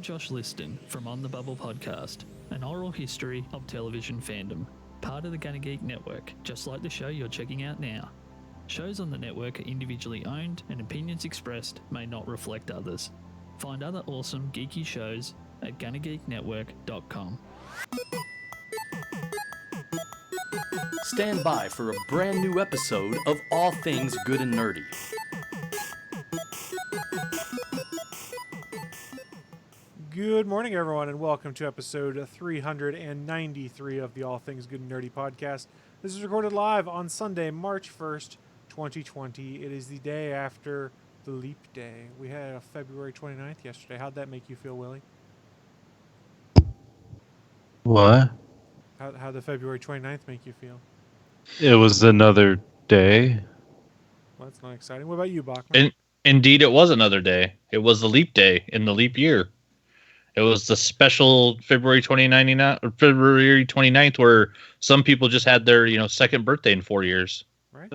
Josh Liston from On the Bubble Podcast, an oral history of television fandom, part of the Gonna Geek Network, just like the show you're checking out now. Shows on the network are individually owned, and opinions expressed may not reflect others. Find other awesome geeky shows at GonnaGeekNetwork.com. Stand by for a brand new episode of All Things Good and Nerdy. Good morning, everyone, and welcome to episode 393 of the All Things Good and Nerdy podcast. This is recorded live on Sunday, March 1st, 2020. It is the day after the leap day. We had a February 29th yesterday. How'd that make you feel, Willie? What? How'd the February 29th make you feel? It was another day. Well, that's not exciting. What about you, Bachman? Indeed, it was another day. It was the leap day in the leap year. It was the special February 29th where some people just had their, second birthday in 4 years. Right.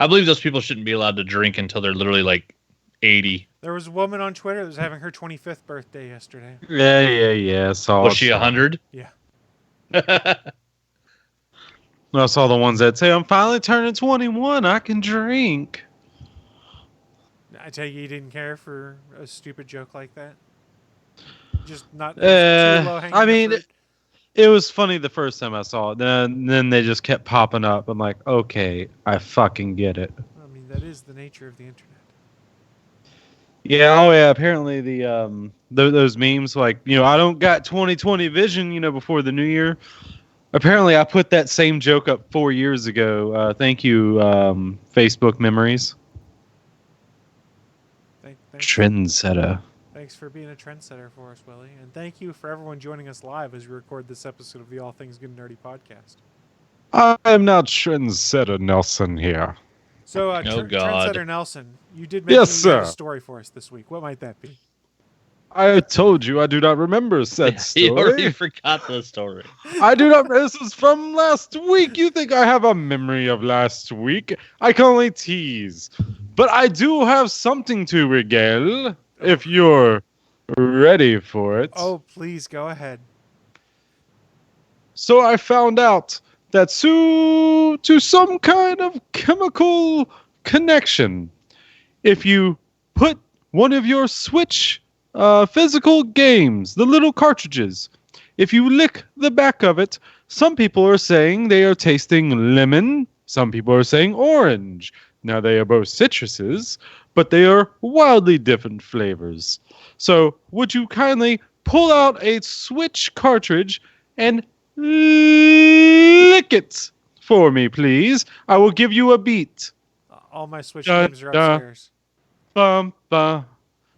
I believe those people shouldn't be allowed to drink until they're literally like 80. There was a woman on Twitter that was having her 25th birthday yesterday. Yeah. Was she 100? Yeah. I saw the ones that say, I'm finally turning 21. I can drink. I take it you didn't care for a stupid joke like that? Just not too low hanging I mean, fruit? it was funny the first time I saw it. Then they just kept popping up. I'm like, okay, I fucking get it. I mean, that is the nature of the internet. Yeah, apparently those memes like, I don't got 20/20 vision, before the new year. Apparently I put that same joke up 4 years ago. Thank you, Facebook memories. Thanks. Trendsetter. Thanks for being a trendsetter for us, Willie. And thank you for everyone joining us live as we record this episode of the All Things Good and Nerdy podcast. I am now Trendsetter Nelson here. So, God. Trendsetter Nelson, you did mention you had a story for us this week. What might that be? I told you I do not remember said You already story. forgot the story. I do not. This is from last week. You think I have a memory of last week? I can only tease. But I do have something to regale, if you're ready for it. Oh, please go ahead. So I found out that to some kind of chemical connection, if you put one of your Switch physical games, the little cartridges, if you lick the back of it, some people are saying they are tasting lemon, some people are saying orange. Now they are both citruses, but they are wildly different flavors. So would you kindly pull out a Switch cartridge and lick it for me, please? I will give you a beat. All my Switch games are upstairs.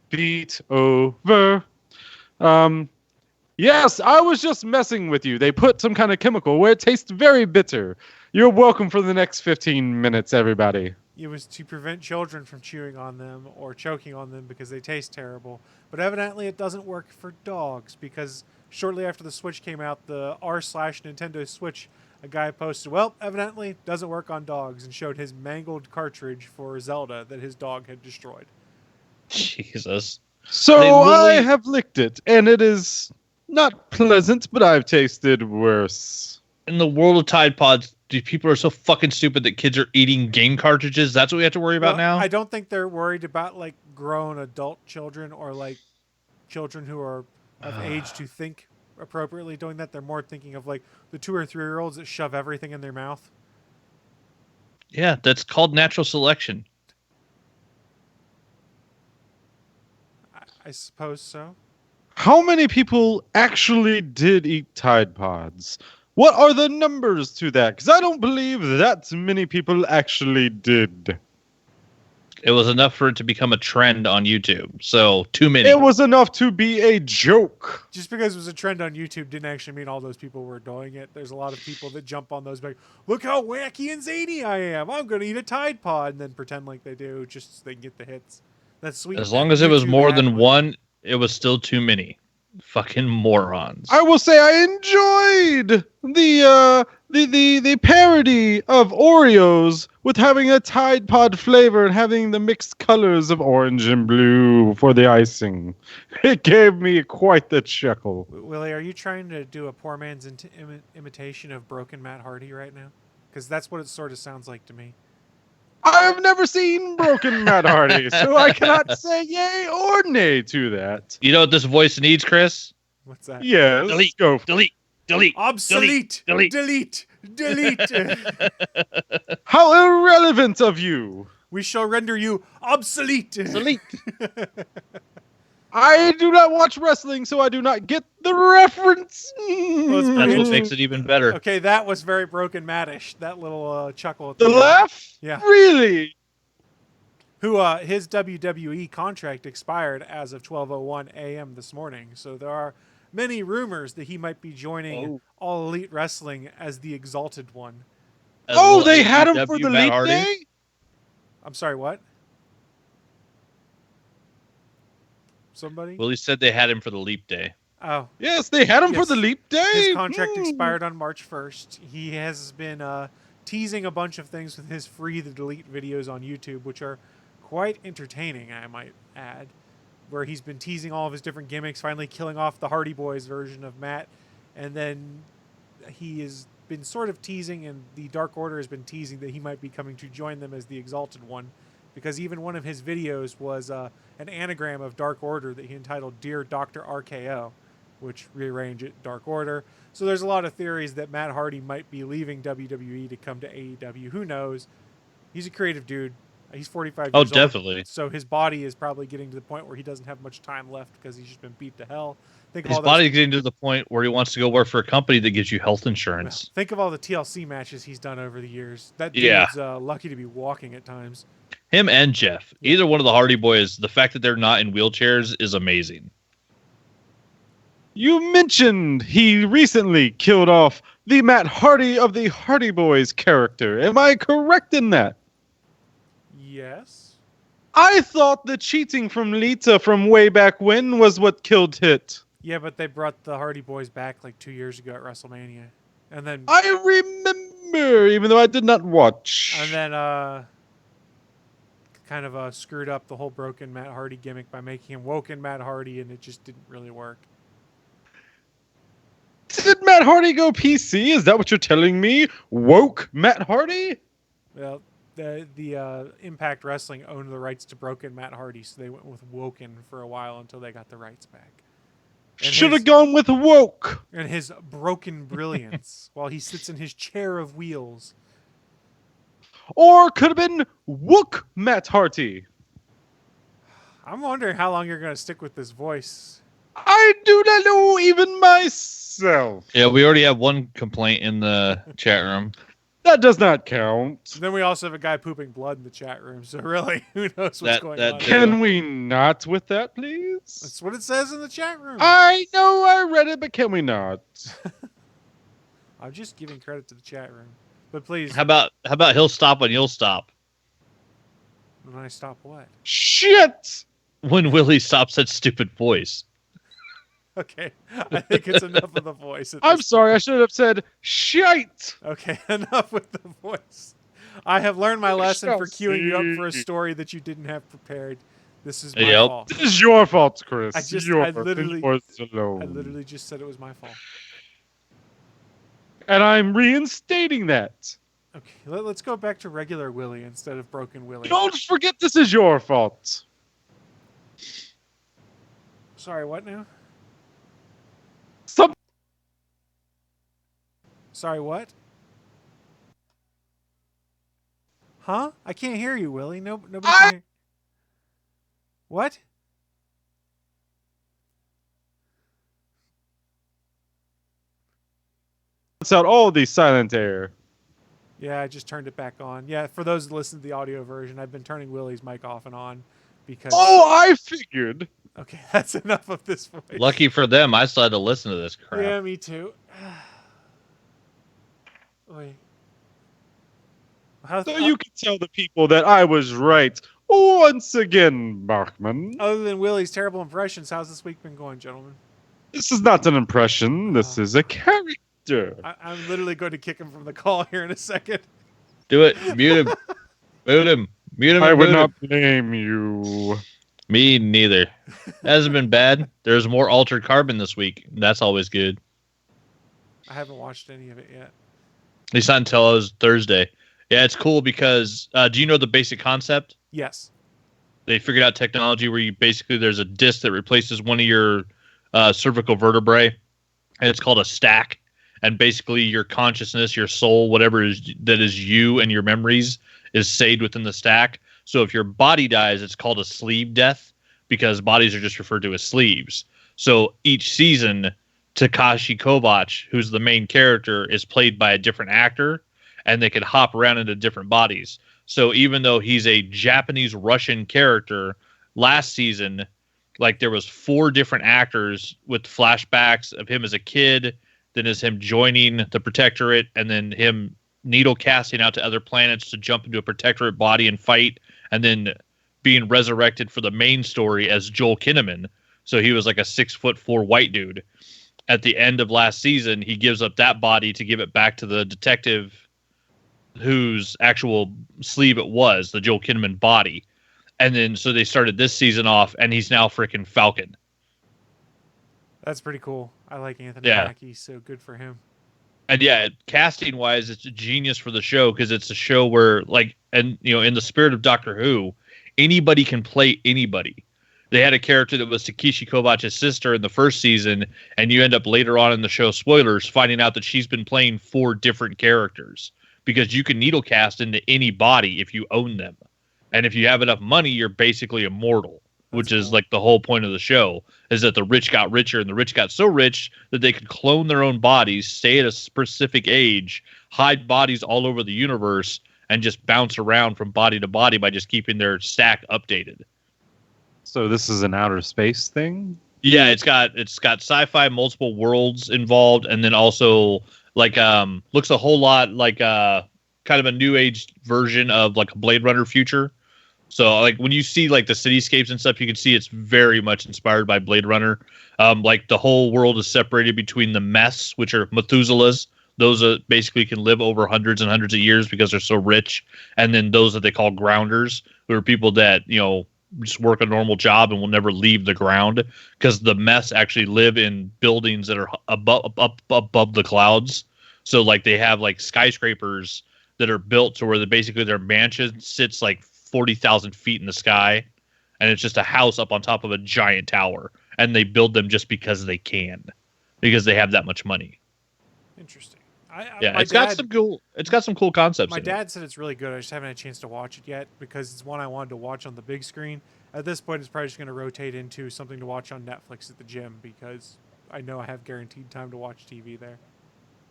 Beat over. Yes, I was just messing with you. They put some kind of chemical where it tastes very bitter. You're welcome for the next 15 minutes, everybody. It was to prevent children from chewing on them or choking on them because they taste terrible. But evidently it doesn't work for dogs because shortly after the Switch came out, the r/Nintendo Switch, a guy posted, well, evidently doesn't work on dogs, and showed his mangled cartridge for Zelda that his dog had destroyed. Jesus. So I have licked it, and it is not pleasant, but I've tasted worse. In the world of Tide Pods, people are so fucking stupid that kids are eating game cartridges. That's what we have to worry about now? I don't think they're worried about like grown adult children or like children who are of age to think appropriately doing that. They're more thinking of like the 2 or 3-year-olds that shove everything in their mouth. Yeah, that's called natural selection. I suppose so. How many people actually did eat Tide Pods? What are the numbers to that? Because I don't believe that many people actually did. It was enough for it to become a trend on YouTube. So, too many. It was enough to be a joke. Just because it was a trend on YouTube didn't actually mean all those people were doing it. There's a lot of people that jump on those like, look how wacky and zany I am. I'm going to eat a Tide Pod, and then pretend like they do just so they can get the hits. That's sweet. As long as it was more than one, it was still too many. Fucking morons. I will say I enjoyed the parody of Oreos with having a Tide Pod flavor and having the mixed colors of orange and blue for the icing. It gave me quite the chuckle. Willie, are you trying to do a poor man's imitation of broken Matt Hardy right now? Because that's what it sort of sounds like to me. I have never seen Broken Matt Hardy, so I cannot say yay or nay to that. You know what this voice needs, Chris? What's that? Yes, Delete. go. Delete. Delete. Obsolete. Delete. Delete. Delete. How irrelevant of you. We shall render you obsolete. Delete. I do not watch wrestling, so I do not get the reference. it's That's what makes it even better. Okay, that was very broken Mattish. That little chuckle. At The end. laugh? Yeah. Really? Who his WWE contract expired as of 12:01 a.m. this morning. So there are many rumors that he might be joining All Elite Wrestling as the Exalted One. As Oh, well they had him AEW for the Matt leap Hardy. day? I'm sorry, what? Somebody? Willie said they had him for the leap day. Oh, Yes, they had him for Yes. the leap day. his contract Hmm. expired on March 1st. He has been teasing a bunch of things with his free the delete videos on YouTube, which are quite entertaining, I might add. Where he's been teasing all of his different gimmicks, finally killing off the Hardy Boys version of Matt, and then he has been sort of teasing, and the Dark Order has been teasing that he might be coming to join them as the Exalted One, because even one of his videos was an anagram of Dark Order that he entitled Dear Dr. RKO, which rearrange it Dark Order. So there's a lot of theories that Matt Hardy might be leaving WWE to come to AEW. Who knows? He's a creative dude. He's 45 years Oh, old. definitely. So his body is probably getting to the point where he doesn't have much time left because he's just been beat to hell. Think of His all those- body's getting to the point where he wants to go work for a company that gives you health insurance. Well, think of all the TLC matches he's done over the years. That Yeah. dude's lucky to be walking at times. Him and Jeff, either one of the Hardy Boys, the fact that they're not in wheelchairs is amazing. You mentioned he recently killed off the Matt Hardy of the Hardy Boys character. Am I correct in that? Yes. I thought the cheating from Lita from way back when was what killed Hit. Yeah, but they brought the Hardy Boys back like 2 years ago at WrestleMania. And then I remember, even though I did not watch. kind of screwed up the whole broken Matt Hardy gimmick by making him woken Matt Hardy, and it just didn't really work. Did Matt Hardy go PC? Is that what you're telling me? Woke Matt Hardy? Well, the Impact Wrestling owned the rights to broken Matt Hardy, so they went with woken for a while until they got the rights back. And Should have his- gone with woke. And his broken brilliance while he sits in his chair of wheels. Or could have been Wook Matt Hardy. I'm wondering how long you're going to stick with this voice. I do not know even myself. Yeah, we already have one complaint in the chat room. That does not count. Then we also have a guy pooping blood in the chat room, so really, who knows what's going That on? too. Can we not with that, please? That's what it says in the chat room. I know I read it, but can we not? I'm just giving credit to the chat room. But please, How about he'll stop when you'll stop? when I stop what? Shit! When Willie stops that stupid voice. Okay, I think it's enough of the voice. at I'm this sorry, I should have said shite! Okay, enough with the voice. I have learned my lesson shall for queuing you up for a see. story that you didn't have prepared. This is my Yep. fault. This is your fault, Chris. I literally- yours alone. I literally just said it was my fault. And I'm reinstating that. Okay, let's go back to regular Willie instead of broken Willie. Don't forget this is your fault. Sorry, what now? Some Sorry, what? Huh? I can't hear you, Willie. Nobody can hear. What? cuts out all the silent air. Yeah, I just turned it back on. Yeah, for those that listen to the audio version, I've been turning Willie's mic off and on because... Oh, I figured. Okay, that's enough of this voice. Lucky for them, I still had to listen to this crap. Yeah, me too. Wait. So you can tell the people that I was right once again, Bachman. Other than Willie's terrible impressions, how's this week been going, gentlemen? This is not an impression. This is a character. I'm literally going to kick him from the call here in a second. Do it. Mute him. Mute him. Mute him. I and would mute not him. blame you. Me neither. Hasn't been bad. There's more Altered Carbon this week. That's always good. I haven't watched any of it yet. At least not until it was Thursday. Yeah, it's cool because do you know the basic concept? Yes. They figured out technology where you basically there's a disc that replaces one of your cervical vertebrae, and it's called a stack. And basically, your consciousness, your soul, whatever that is you and your memories is saved within the stack. So if your body dies, it's called a sleeve death because bodies are just referred to as sleeves. So each season, Takashi Kovacs, who's the main character, is played by a different actor, and they can hop around into different bodies. So even though he's a Japanese Russian character, last season, like there was 4 different actors with flashbacks of him as a kid, then as him joining the Protectorate, and then him needle casting out to other planets to jump into a Protectorate body and fight, and then being resurrected for the main story as Joel Kinnaman. So he was like a 6'4" white dude. At the end of last season, he gives up that body to give it back to the detective whose actual sleeve it was, the Joel Kinnaman body. And then so they started this season off, and he's now freaking Falcon. That's pretty cool. I like Anthony Yeah. Mackie, so good for him. And yeah, casting wise, it's a genius for the show because it's a show where, like, and you know, in the spirit of Doctor Who, anybody can play anybody. They had a character that was Takeshi Kovacs' sister in the first season, and you end up later on in the show, spoilers, finding out that she's been playing 4 different characters because you can needle cast into any body if you own them. And if you have enough money, you're basically immortal, which is like the whole point of the show, is that the rich got richer and the rich got so rich that they could clone their own bodies, stay at a specific age, hide bodies all over the universe, and just bounce around from body to body by just keeping their stack updated. So this is an outer space thing? Yeah, it's got sci-fi, multiple worlds involved, and then also like looks a whole lot like kind of a new age version of like a Blade Runner future. So like when you see like the cityscapes and stuff, you can see it's very much inspired by Blade Runner. Like the whole world is separated between the mess, which are Methuselahs. Those are basically can live over hundreds and hundreds of years because they're so rich. And then those that they call grounders, who are people that, you know, just work a normal job and will never leave the ground because the mess actually live in buildings that are above the clouds. So like they have like skyscrapers that are built to where basically their mansion sits like 40,000 feet in the sky, and it's just a house up on top of a giant tower, and they build them just because they can, because they have that much money. Interesting. It's got some cool concepts. My dad said it's really good. I just haven't had a chance to watch it yet because it's one I wanted to watch on the big screen. At this point, it's probably just going to rotate into something to watch on Netflix at the gym because I know I have guaranteed time to watch TV there.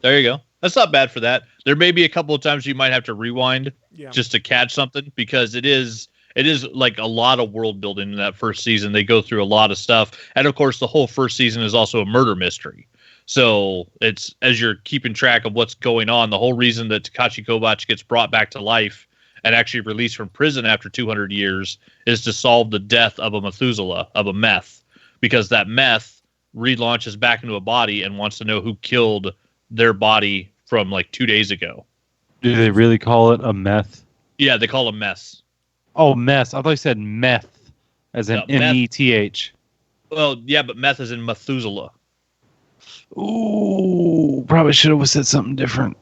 There you go. That's not bad for that. There may be a couple of times you might have to rewind just to catch something because it is like a lot of world building in that first season. They go through a lot of stuff. And of course, the whole first season is also a murder mystery. So it's as you're keeping track of what's going on, the whole reason that Takashi Kovacs gets brought back to life and actually released from prison after 200 years is to solve the death of a Methuselah, of a meth, because that meth relaunches back into a body and wants to know who killed their body from like 2 days ago. Do they really call it a meth? Yeah, they call it mess. Oh, mess. I thought you said meth, as in M-E-T-H. Well, yeah, but meth is in Methuselah. Ooh, probably should have said something different.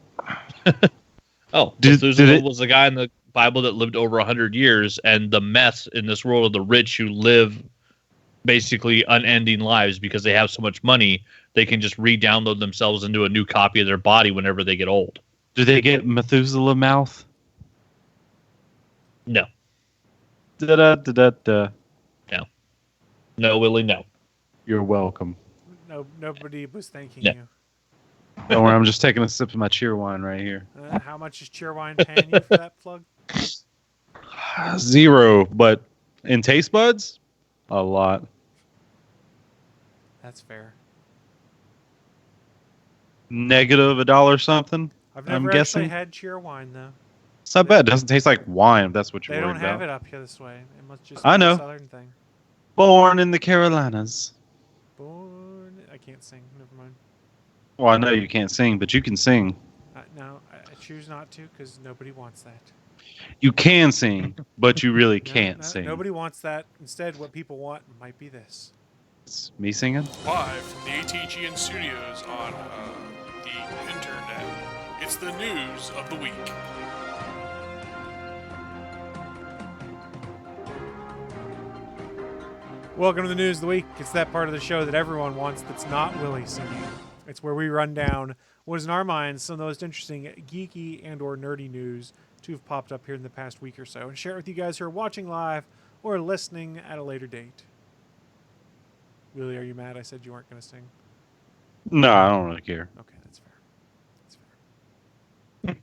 Methuselah was the guy in the Bible that lived over 100 years, and the meth in this world of the rich who live basically unending lives because they have so much money, they can just re-download themselves into a new copy of their body whenever they get old. Do they get Methuselah mouth? No. Da-da-da-da-da. No. No, Willie, no. You're welcome. No, nobody was thanking Yeah. you. Don't worry, I'm just taking a sip of my cheer wine right here. How much is Cheerwine paying you for that plug? 0, but in taste buds, a lot. That's fair. Negative $1 something. I've never I'm actually guessing. had Cheerwine though. It's not bad. It doesn't taste like wine, if that's what you're They worried don't about. have it up here this way. It must just I be know. a southern thing. Born in the Carolinas. Born. I can't sing. Never mind. Well, I know you can't sing, but you can sing. No, I choose not to because nobody wants that. You can sing, but you really No, can't no, sing. nobody wants that. Instead, what people want might be this. It's me singing? Live from the ATGN studios on the internet, it's the news of the week. Welcome to the news of the week. It's that part of the show that everyone wants that's not Willie singing. It's where we run down what is in our minds some of the most interesting geeky and or nerdy news to have popped up here in the past week or so and share it with you guys who are watching live or listening at a later date. Willie, are you mad I said you weren't going to sing? No, I don't really care. Okay, that's fair.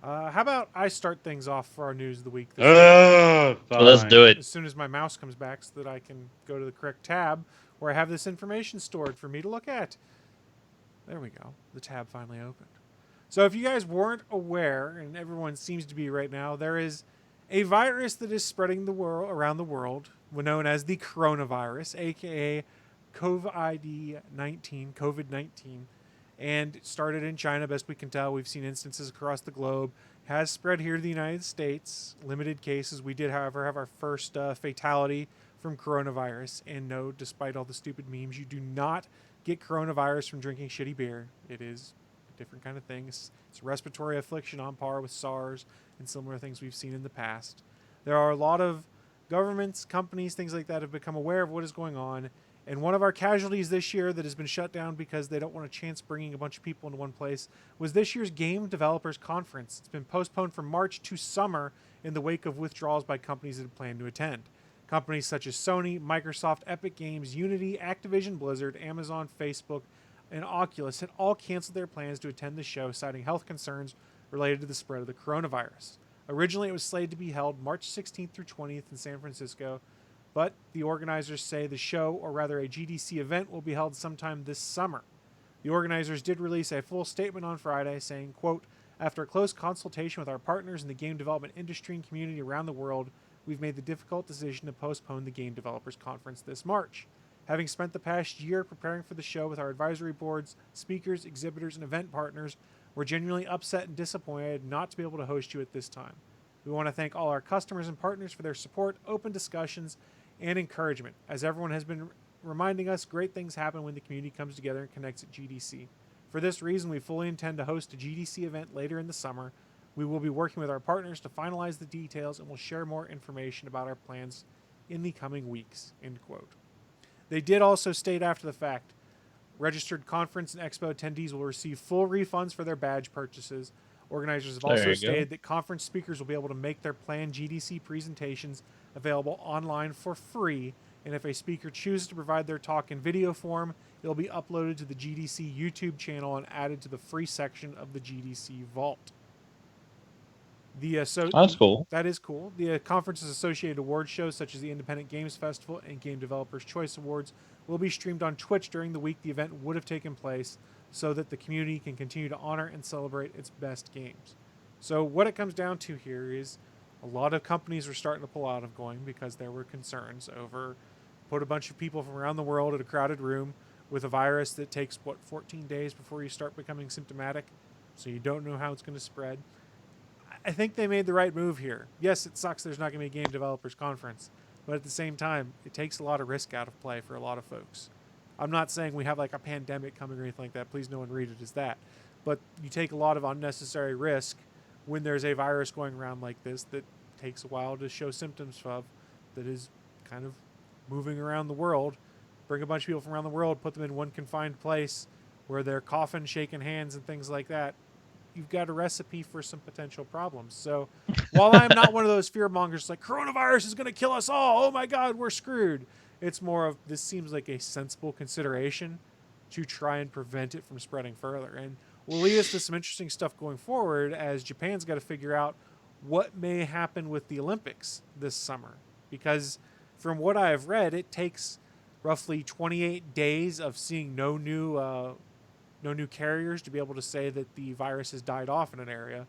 How about I start things off for our news of the week this week? So let's do it. As soon as my mouse comes back so that I can go to the correct tab where I have this information stored for me to look at. There we go. The tab finally opened. So if you guys weren't aware, and everyone seems to be right now, there is a virus that is spreading around the world, known as the coronavirus, aka COVID-19, and it started in China, best we can tell. We've seen instances across the globe. Has spread here to the United States. Limited cases. We did, however, have our first fatality from coronavirus. And no, despite all the stupid memes, you do not get coronavirus from drinking shitty beer. It is a different kind of thing. It's a respiratory affliction on par with SARS and similar things we've seen in the past. There are a lot of governments, companies, things like that have become aware of what is going on. And one of our casualties this year that has been shut down because they don't want a chance bringing a bunch of people into one place was this year's Game Developers Conference. It's been postponed from March to summer in the wake of withdrawals by companies that had planned to attend. Companies such as Sony, Microsoft, Epic Games, Unity, Activision Blizzard, Amazon, Facebook, and Oculus had all canceled their plans to attend the show, citing health concerns related to the spread of the coronavirus. Originally, it was slated to be held March 16th through 20th in San Francisco, but the organizers say the show, or rather a GDC event, will be held sometime this summer. The organizers did release a full statement on Friday saying, quote, "After a close consultation with our partners in the game development industry and community around the world, we've made the difficult decision to postpone the Game Developers Conference this March. Having spent the past year preparing for the show with our advisory boards, speakers, exhibitors, and event partners, we're genuinely upset and disappointed not to be able to host you at this time. We want to thank all our customers and partners for their support, open discussions, and encouragement. As everyone has been reminding us, great things happen when the community comes together and connects at GDC. For this reason, we fully intend to host a GDC event later in the summer. We will be working with our partners to finalize the details and will share more information about our plans in the coming weeks," end quote. They did also state after the fact, registered conference and expo attendees will receive full refunds for their badge purchases. Organizers have also stated that conference speakers will be able to make their planned GDC presentations available online for free, and if a speaker chooses to provide their talk in video form, it will be uploaded to the GDC YouTube channel and added to the free section of the GDC Vault. That's cool. That is cool. The conference's associated award shows, such as the Independent Games Festival and Game Developers Choice Awards, will be streamed on Twitch during the week the event would have taken place, so that the community can continue to honor and celebrate its best games. So what it comes down to here is a lot of companies were starting to pull out of going because there were concerns over put a bunch of people from around the world at a crowded room with a virus that takes, 14 days before you start becoming symptomatic, so you don't know how it's going to spread. I think they made the right move here. Yes, it sucks there's not going to be a Game Developers Conference, but at the same time, it takes a lot of risk out of play for a lot of folks. I'm not saying we have like a pandemic coming or anything like that. Please no one read it as that. But you take a lot of unnecessary risk when there's a virus going around like this that takes a while to show symptoms of, that is kind of moving around the world. Bring a bunch of people from around the world, put them in one confined place where they're coughing, shaking hands, and things like that. You've got a recipe for some potential problems. So while I'm not one of those fear mongers like coronavirus is going to kill us all, oh my God, we're screwed. It's more of, this seems like a sensible consideration to try and prevent it from spreading further. And will lead us to some interesting stuff going forward, as Japan's got to figure out what may happen with the Olympics this summer. Because from what I have read, it takes roughly 28 days of seeing no new carriers to be able to say that the virus has died off in an area.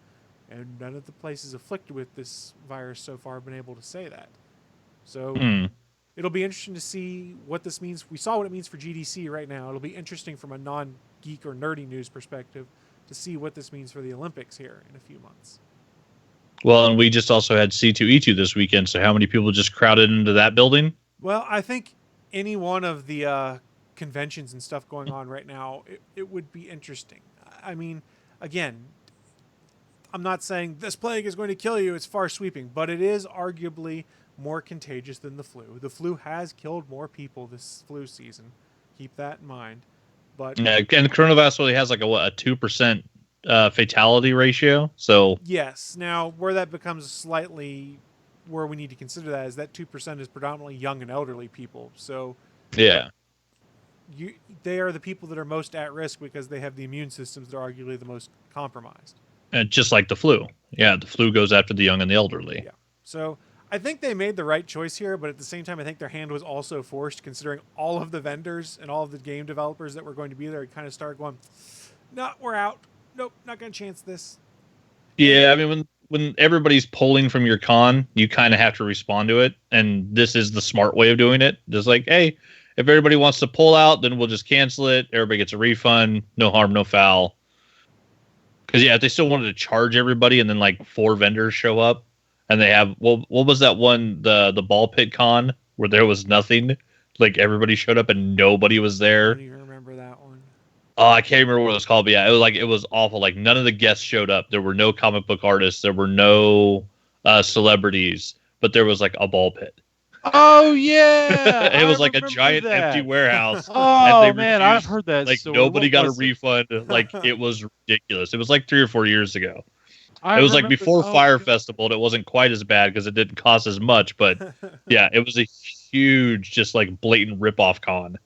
And none of the places afflicted with this virus so far have been able to say that. So it'll be interesting to see what this means. We saw what it means for GDC right now. It'll be interesting from a non-geek or nerdy news perspective to see what this means for the Olympics here in a few months. Well, and we just also had C2E2 this weekend, so how many people just crowded into that building? Well, I think any one of the conventions and stuff going on right now, it would be interesting. I mean, again, I'm not saying this plague is going to kill you. It's far sweeping, but it is arguably more contagious than the flu. The flu has killed more people this flu season. Keep that in mind. But Yeah, and coronavirus really has like a 2% fatality ratio. So yes, now where that becomes slightly where we need to consider that is that 2% is predominantly young and elderly people. So yeah, they are the people that are most at risk because they have the immune systems that are arguably the most compromised. and just like the flu. Yeah, the flu goes after the young and the elderly. Yeah. So I think they made the right choice here, but at the same time, I think their hand was also forced, considering all of the vendors and all of the game developers that were going to be there kind of started going, "No, we're out. Nope, not going to chance this." Yeah, I mean, when everybody's pulling from your con, you kind of have to respond to it, and this is the smart way of doing it. Just like, hey, if everybody wants to pull out, then we'll just cancel it. Everybody gets a refund. No harm, no foul. Because yeah, if they still wanted to charge everybody, and then like 4 vendors show up, and they have what was that one, the ball pit con where there was nothing, like everybody showed up and nobody was I there. don't even remember that one. Oh, I can't remember what it was called, but yeah, it was awful. Like none of the guests showed up. There were no comic book artists. There were no celebrities, but there was like a ball pit. Oh yeah, It was I like a remember giant that. empty warehouse. Oh they man, refused- I've heard that. Like story. nobody What got a was it? refund. Like it was ridiculous. It was like 3 or 4 years ago. I It was like remember- before oh, Fire Festival, and it wasn't quite as bad because it didn't cost as much. But yeah, it was a huge, just like blatant ripoff con.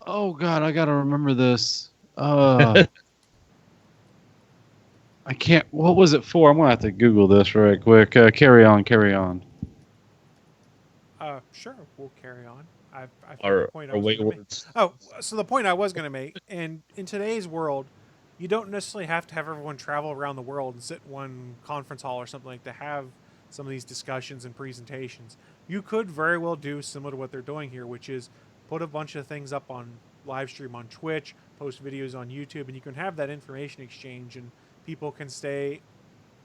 Oh god, I gotta remember this. I can't. What was it for? I'm gonna have to Google this right quick. Carry on. Sure, we'll carry on. I forget Or the point I was gonna make. wayward. Oh, so the point I was going to make, and in today's world, you don't necessarily have to have everyone travel around the world and sit in one conference hall or something like to have some of these discussions and presentations. You could very well do similar to what they're doing here, which is put a bunch of things up on live stream on Twitch, post videos on YouTube, and you can have that information exchange, and people can stay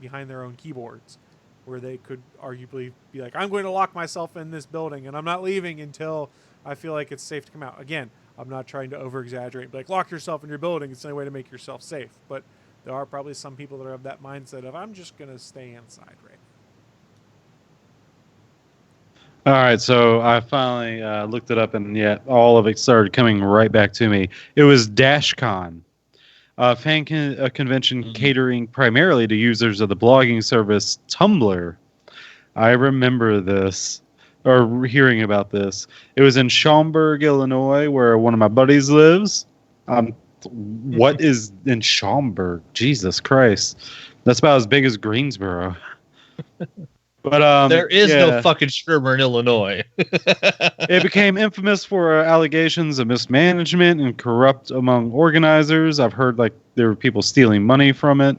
behind their own keyboards, where they could arguably be like, I'm going to lock myself in this building and I'm not leaving until I feel like it's safe to come out. Again, I'm not trying to over exaggerate, like lock yourself in your building. It's the only way to make yourself safe. But there are probably some people that have that mindset of, I'm just going to stay inside right All right, so I finally looked it up, and yet all of it started coming right back to me. It was DashCon, a convention catering primarily to users of the blogging service Tumblr. I remember this, or hearing about this. It was in Schaumburg, Illinois, where one of my buddies lives. What is in Schaumburg? Jesus Christ. That's about as big as Greensboro. But There is yeah. no fucking Shermer in Illinois. It became infamous for allegations of mismanagement and corrupt among organizers. I've heard like there were people stealing money from it.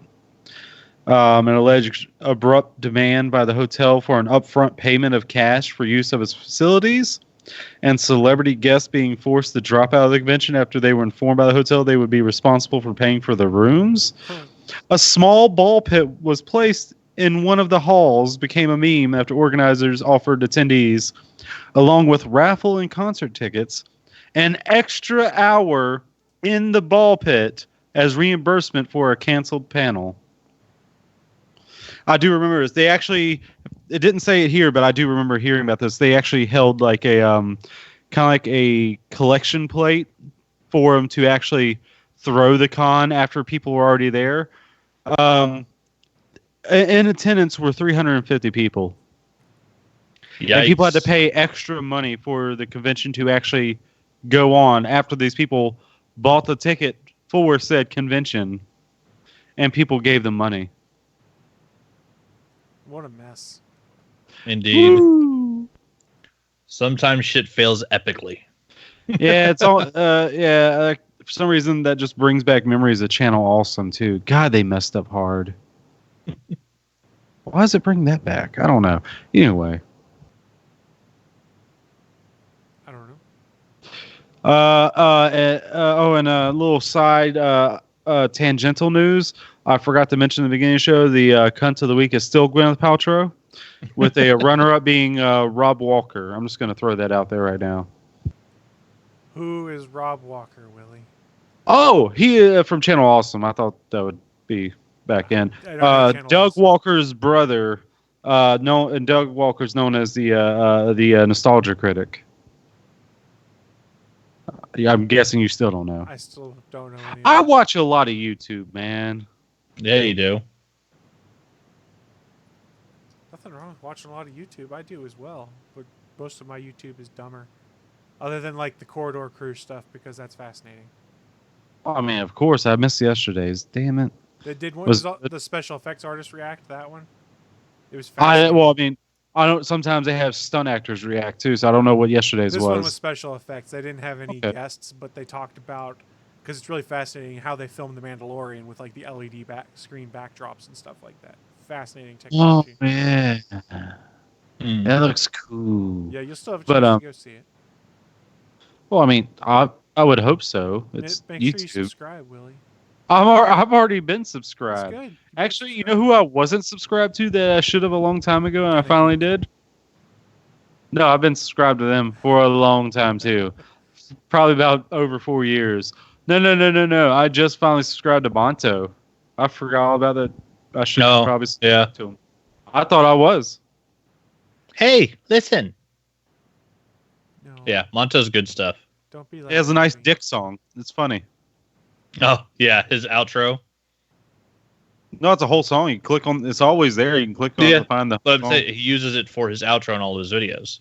An alleged abrupt demand by the hotel for an upfront payment of cash for use of its facilities, and celebrity guests being forced to drop out of the convention after they were informed by the hotel they would be responsible for paying for the rooms. A small ball pit was placed in one of the halls, became a meme after organizers offered attendees, along with raffle and concert tickets, an extra hour in the ball pit as reimbursement for a canceled panel. I do remember this. They actually, it didn't say it here, but I do remember hearing about this. They actually held like a kind of like a collection plate for them to actually throw the con after people were already there. In attendance were 350 people. Yikes. And people had to pay extra money for the convention to actually go on after these people bought the ticket for said convention, and people gave them money. What a mess. Indeed. Woo! Sometimes shit fails epically. Yeah, it's all. For some reason, that just brings back memories of Channel Awesome too. God, they messed up hard. Why does it bring that back? I don't know. Anyway. And a little side tangential news. I forgot to mention in the beginning of the show, the cunt of the week is still Gwyneth Paltrow, with a runner-up being Rob Walker. I'm just going to throw that out there right now. Who is Rob Walker, Willie? Oh, he from Channel Awesome. I thought that would be back in. I don't know Channel Doug Awesome. Walker's brother. And Doug Walker's known as the nostalgia critic. Yeah, I'm guessing you still don't know. I still don't know any. I watch a lot of YouTube, man. Yeah, you do. Nothing wrong with watching a lot of YouTube. I do as well, but most of my YouTube is dumber. Other than like the Corridor Crew stuff, because that's fascinating. Oh man, of course I missed yesterday's. Damn it. Did one Was- the special effects artist react to that one? It was fascinating. I mean, I don't. Sometimes they have stunt actors react too, so I don't know what yesterday's This was. one was special effects. They didn't have any Okay. guests, but they talked about, because it's really fascinating how they filmed The Mandalorian with like the LED screen backdrops and stuff like that. Fascinating Oh technology. man, Mm. that looks cool. Yeah, you'll still have a But, chance to go see it. Well, I mean, I would hope so. It's Make sure you YouTube. subscribe, Willie. I've already been That's subscribed. good. Actually, you know who I wasn't subscribed to that I should have a long time ago, and I Gonna finally did? No, I've been subscribed to them for a long time, too. Probably about over 4 years. No. I just finally subscribed to Bonto. I forgot all about that. I should No, probably yeah. subscribe to him. I thought I was. Hey, listen. No, Yeah, Monto's good stuff. don't be like He has a nice Willie. dick song. It's funny. Oh, yeah, his outro. No, it's a whole song. You click on. It's always there. You can click on it Yeah, to find the But I'm song. saying he uses it for his outro in all his videos.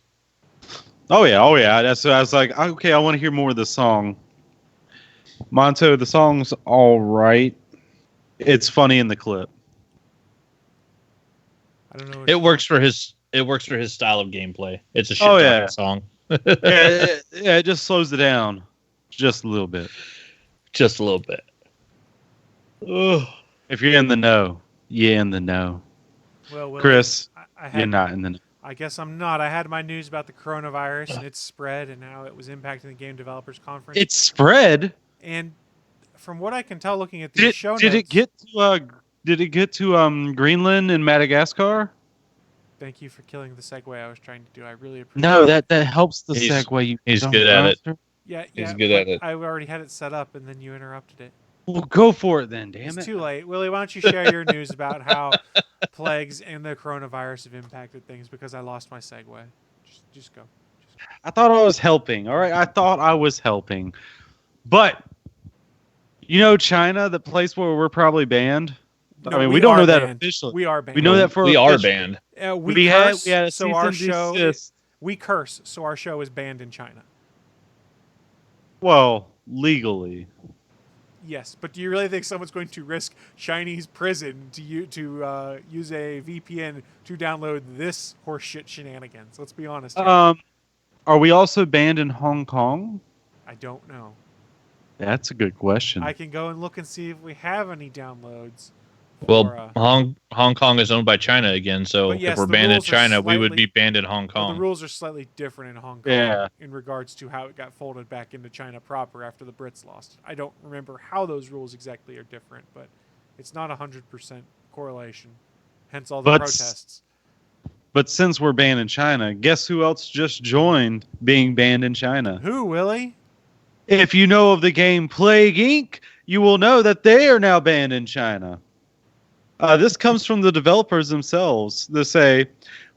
Oh yeah. That's. I was like, okay, I want to hear more of the song. Monto, the song's all right. It's funny in the clip. I don't know. What It works for his style of gameplay. It's a shit Oh, yeah. song. It just slows it down just a little bit. Just a little bit. Ugh. If you're in the know, you're in the know. Well, Willie, Chris, I you're had. not in the know. I guess I'm not. I had my news about the coronavirus and its spread and how it was impacting the Game Developers Conference. It's spread. And from what I can tell, looking at these show Did notes, it get to Greenland and Madagascar? thank you for killing the segue I was trying to do. I really appreciate No, it. that helps the He's- segue. You he's dumb good at it. bastard. Yeah, He's yeah. good but at it. I already had it set up, and then you interrupted it. Well, go for it then. Damn It's it. too late. Willie, why don't you share your news about how plagues and the coronavirus have impacted things, because I lost my segue. Just go. I thought I was helping. All right, I thought I was helping, but you know, China, the place where we're probably banned. No, I mean, we don't are know that banned. officially. We are banned. We know that for we are official. banned. We had curse, a so cease our and show. desist. We curse, so our show is banned in China. Well, legally. Yes, but do you really think someone's going to risk Chinese prison to use a VPN to download this horseshit shenanigans? Let's be honest. Here. Are we also banned in Hong Kong? I don't know. That's a good question. I can go and look and see if we have any downloads. Well, for, Hong Kong is owned by China again, so But yes, if we're the banned in rules are China, we would slightly- be banned in Hong well, Kong. the rules are slightly different in Hong Kong Yeah. in regards to how it got folded back into China proper after the Brits lost. I don't remember how those rules exactly are different, but it's not 100% correlation. Hence all the But protests. But since we're banned in China, guess who else just joined being banned in China? Who, Willie? If you know of the game Plague Inc., you will know that they are now banned in China. This comes from the developers themselves. They say,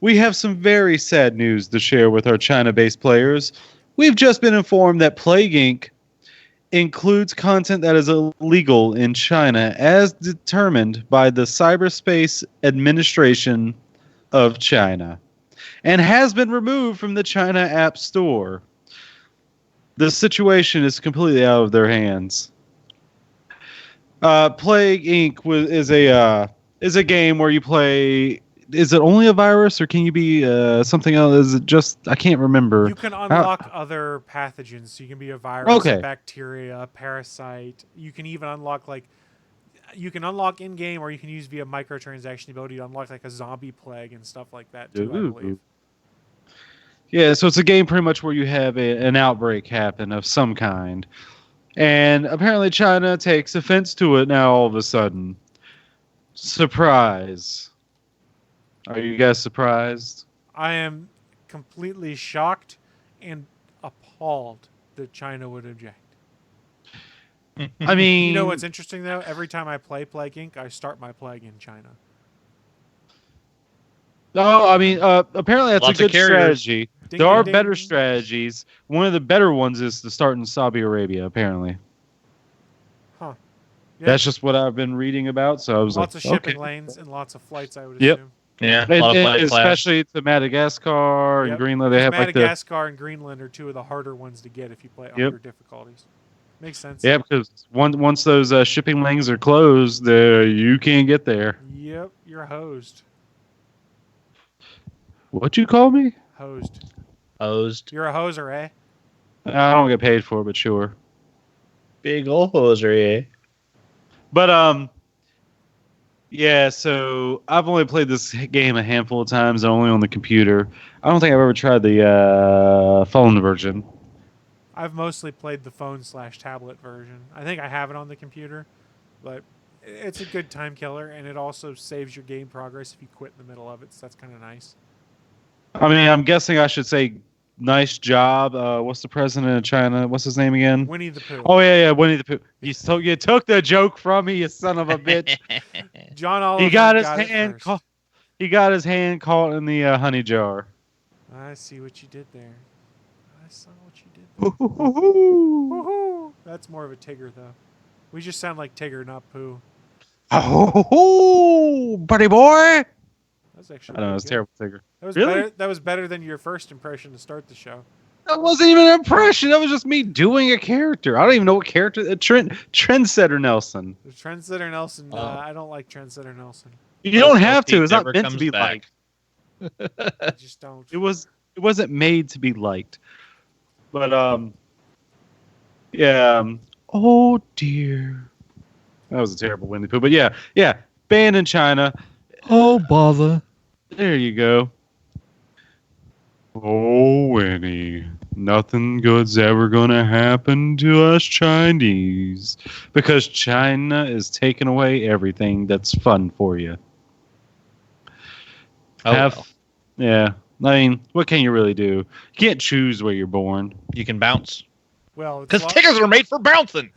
"We have some very sad news to share with our China-based players. We've just been informed that Plague Inc. includes content that is illegal in China as determined by the Cyberspace Administration of China and has been removed from the China App Store. The situation is completely out of their hands." Plague Inc. Is a game where you play. Is it only a virus, or can you be something else? Is it just? I can't remember. You can unlock other pathogens. So you can be a virus, Okay. a bacteria, a parasite. You can even unlock you can unlock in game, or you can use via microtransaction ability to unlock like a zombie plague and stuff like that too. I believe. Yeah, so it's a game pretty much where you have an outbreak happen of some kind. And apparently China takes offense to it now all of a sudden. Surprise. Are you guys surprised? I am completely shocked and appalled that China would object. I mean... You know what's interesting, though? Every time I play Plague Inc., I start my plague in China. No, I mean, apparently that's Lots a of good carriers. strategy. Ding, There ding, are ding. better strategies. One of the better ones is to start in Saudi Arabia, apparently. Huh. Yeah. That's just what I've been reading about, so I was Lots of like, shipping okay. lanes and lots of flights, I would Yep. assume. Yeah, a And, lot of and flight class. especially to Madagascar and Yep. Greenland, they have like the... Madagascar and Greenland are two of the harder ones to get if you play under difficulties. Makes sense. Yeah, because once those shipping lanes are closed, you can't get there. Yep, you're hosed. What'd you call me? Hosed. Hosed. You're a hoser, eh? I don't get paid for it, but sure. Big ol' hoser, eh? But yeah. So I've only played this game a handful of times, only on the computer. I don't think I've ever tried the phone version. I've mostly played the phone/tablet version. I think I have it on the computer, but it's a good time killer, and it also saves your game progress if you quit in the middle of it, so that's kind of nice. I mean, I'm guessing I should say, nice job. What's the president of China? What's his name again? Winnie the Pooh. Oh yeah, Winnie the Pooh. You took the joke from me, you son of a bitch. John Oliver He got his it hand first. caught. He got his hand caught in the honey jar. I see what you did there. I saw what you did there. Oh, Woohoo! That's more of a Tigger, though. We just sound like Tigger, not Pooh. buddy boy. That's actually I don't know, really it's good. terrible figure. That was Really? better. That was better than your first impression to start the show. That wasn't even an impression. That was just me doing a character. I don't even know what character. Trendsetter Nelson. The Trendsetter Nelson. Oh. I don't like Trendsetter Nelson. You don't have to. He It's not never meant to comes be back. liked. I just don't. It wasn't made to be liked. But yeah. Oh dear. That was a terrible Winnie the Pooh. But yeah. Banned in China. Oh, bother. There you go. Oh, Winnie. Nothing good's ever gonna happen to us Chinese. Because China is taking away everything that's fun for you. Oh, well. Yeah. I mean, what can you really do? You can't choose where you're born. You can bounce. Well, it's Because a lot- tickers are made for bouncing.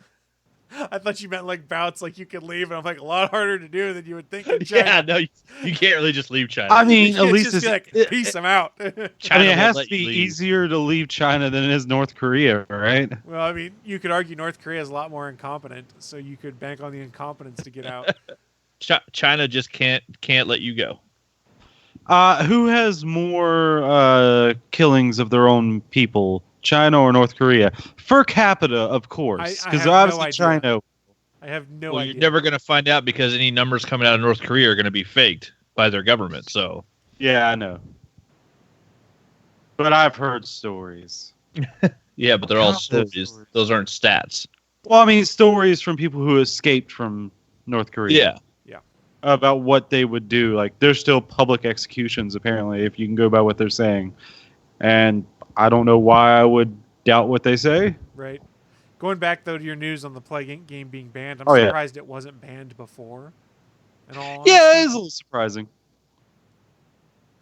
I thought you meant like bounce, like you could leave, and I'm like a lot harder to do than you would think. In China. Yeah, no, you can't really just leave China. I mean, You at can't least just it's... be like, peace, I'm out. China it won't has let to be you leave. easier to leave China than it is North Korea, right? Well, I mean, you could argue North Korea is a lot more incompetent, so you could bank on the incompetence to get out. China just can't let you go. Who has more killings of their own people, China or North Korea? Per capita, of course, I because have no obviously idea. China. I have no Well, idea. you're never going to find out because any numbers coming out of North Korea are going to be faked by their government. So Yeah, I know. But I've heard stories. yeah, but they're all What kind of stories. stories? Those aren't stats. Well, I mean, stories from people who escaped from North Korea. Yeah. About what they would do. Like, there's still public executions, apparently, if you can go by what they're saying. And I don't know why I would doubt what they say. Right. Going back though to your news on the Plague Inc. game being banned, I'm Oh, yeah. surprised it wasn't banned before. In all Yeah, honesty. it is a little surprising.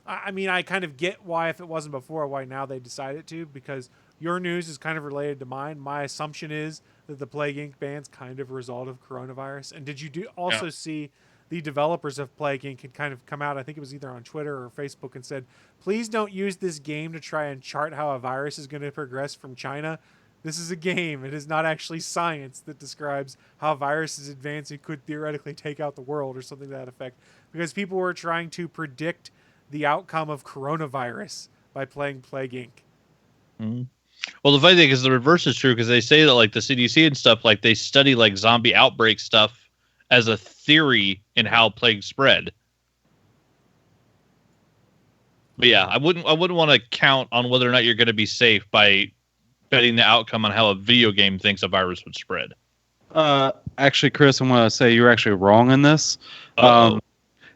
I mean, I kind of get why, if it wasn't before, why now they decided to, because your news is kind of related to mine. My assumption is that the Plague Inc. ban's kind of a result of coronavirus. And did you also see the developers of Plague Inc. had kind of come out, I think it was either on Twitter or Facebook, and said, please don't use this game to try and chart how a virus is going to progress from China. This is a game. It is not actually science that describes how viruses advance and could theoretically take out the world or something to that effect. Because people were trying to predict the outcome of coronavirus by playing Plague Inc. Mm-hmm. Well, the funny thing is the reverse is true because they say that like the CDC and stuff, like they study like zombie outbreak stuff as a theory in how plague spread. But yeah, I wouldn't want to count on whether or not you're going to be safe by betting the outcome on how a video game thinks a virus would spread. Actually, Chris, I want to say you're actually wrong in this. Uh-oh.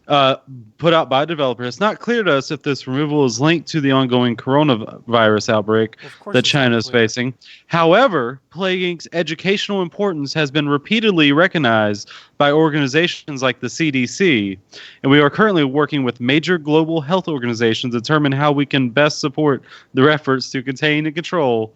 put out by a developer. It's not clear to us if this removal is linked to the ongoing coronavirus outbreak Of course that it's China is unclear. facing. However, Plague Inc.'s educational importance has been repeatedly recognized by organizations like the CDC, and we are currently working with major global health organizations to determine how we can best support their efforts to contain and control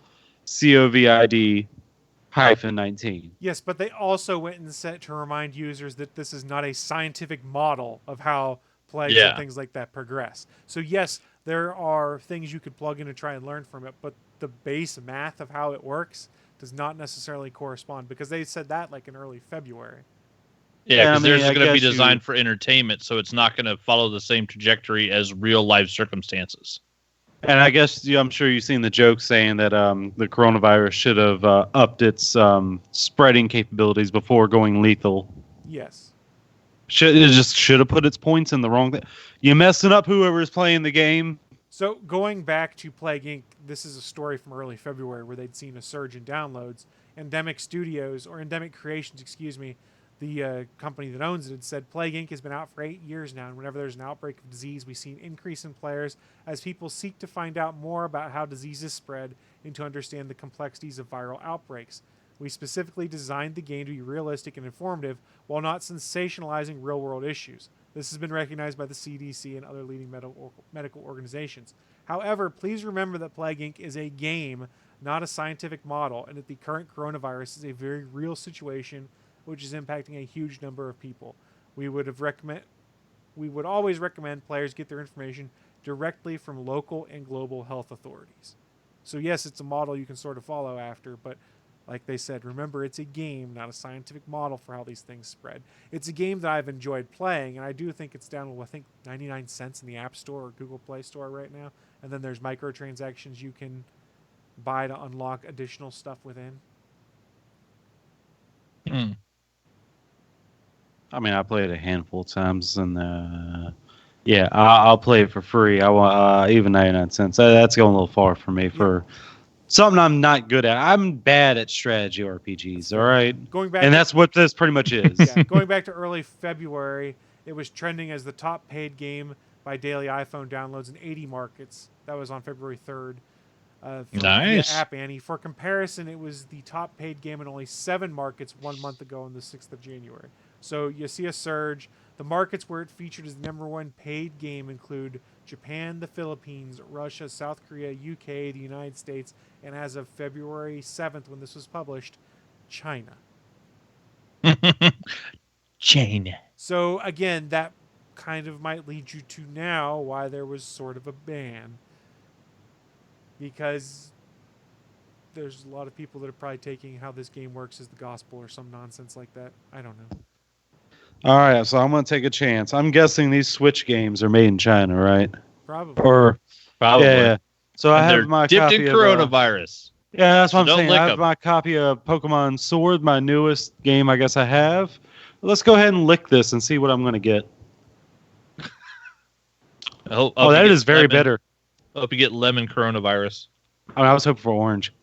COVID-19. Yes, but they also went and set to remind users that this is not a scientific model of how plagues and Yeah. things like that progress. So yes, there are things you could plug in and try and learn from it, but the base math of how it works does not necessarily correspond because they said that like in early February. Yeah, Yeah, I because theirs mean, is I going to be guess designed for entertainment, so it's not going to follow the same trajectory as real life circumstances. And I guess I'm sure you've seen the joke saying that the coronavirus should have upped its spreading capabilities before going lethal. Yes. Should have put its points in the wrong thing. You're messing up whoever's playing the game. So going back to Plague Inc., this is a story from early February where they'd seen a surge in downloads. Endemic Studios, or Endemic Creations, excuse me, the company that owns it, had said Plague Inc. has been out for 8 years now, and whenever there's an outbreak of disease, we see an increase in players as people seek to find out more about how diseases spread and to understand the complexities of viral outbreaks. We specifically designed the game to be realistic and informative while not sensationalizing real-world issues. This has been recognized by the CDC and other leading medical organizations. However, please remember that Plague Inc. is a game, not a scientific model, and that the current coronavirus is a very real situation which is impacting a huge number of people. We would always recommend players get their information directly from local and global health authorities. So yes, it's a model you can sort of follow after, but like they said, remember it's a game, not a scientific model for how these things spread. It's a game that I've enjoyed playing, and I do think it's down to, I think, 99 cents in the App Store or Google Play Store right now. And then there's microtransactions you can buy to unlock additional stuff within. I mean, I played it a handful of times, and yeah, I'll play it for free. I want even 99 cents. That's going a little far for me for something I'm not good at. I'm bad at strategy RPGs. All right, Going back and to- that's what this pretty much is. Yeah, going back to early February, it was trending as the top paid game by daily iPhone downloads in 80 markets. That was on February 3rd. Nice. Via App Annie. For comparison, it was the top paid game in only 7 markets 1 month ago on the 6th of January. So you see a surge. The markets where it featured as the #1 paid game include Japan, the Philippines, Russia, South Korea, UK, the United States, and as of February 7th, when this was published, China. China. So again, that kind of might lead you to now why there was sort of a ban. Because there's a lot of people that are probably taking how this game works as the gospel or some nonsense like that. I don't know. All right, so I'm gonna take a chance. I'm guessing these Switch games are made in China, right? Probably. Or Probably. yeah. So I And have they're my dipped copy in of, coronavirus. yeah, that's what So I'm don't saying. lick I have 'em. my copy of Pokemon Sword, my newest game. I guess I have. Let's go ahead and lick this and see what I'm gonna get. I Oh, that is very bitter. Hope you get lemon coronavirus. I mean, I was hoping for orange.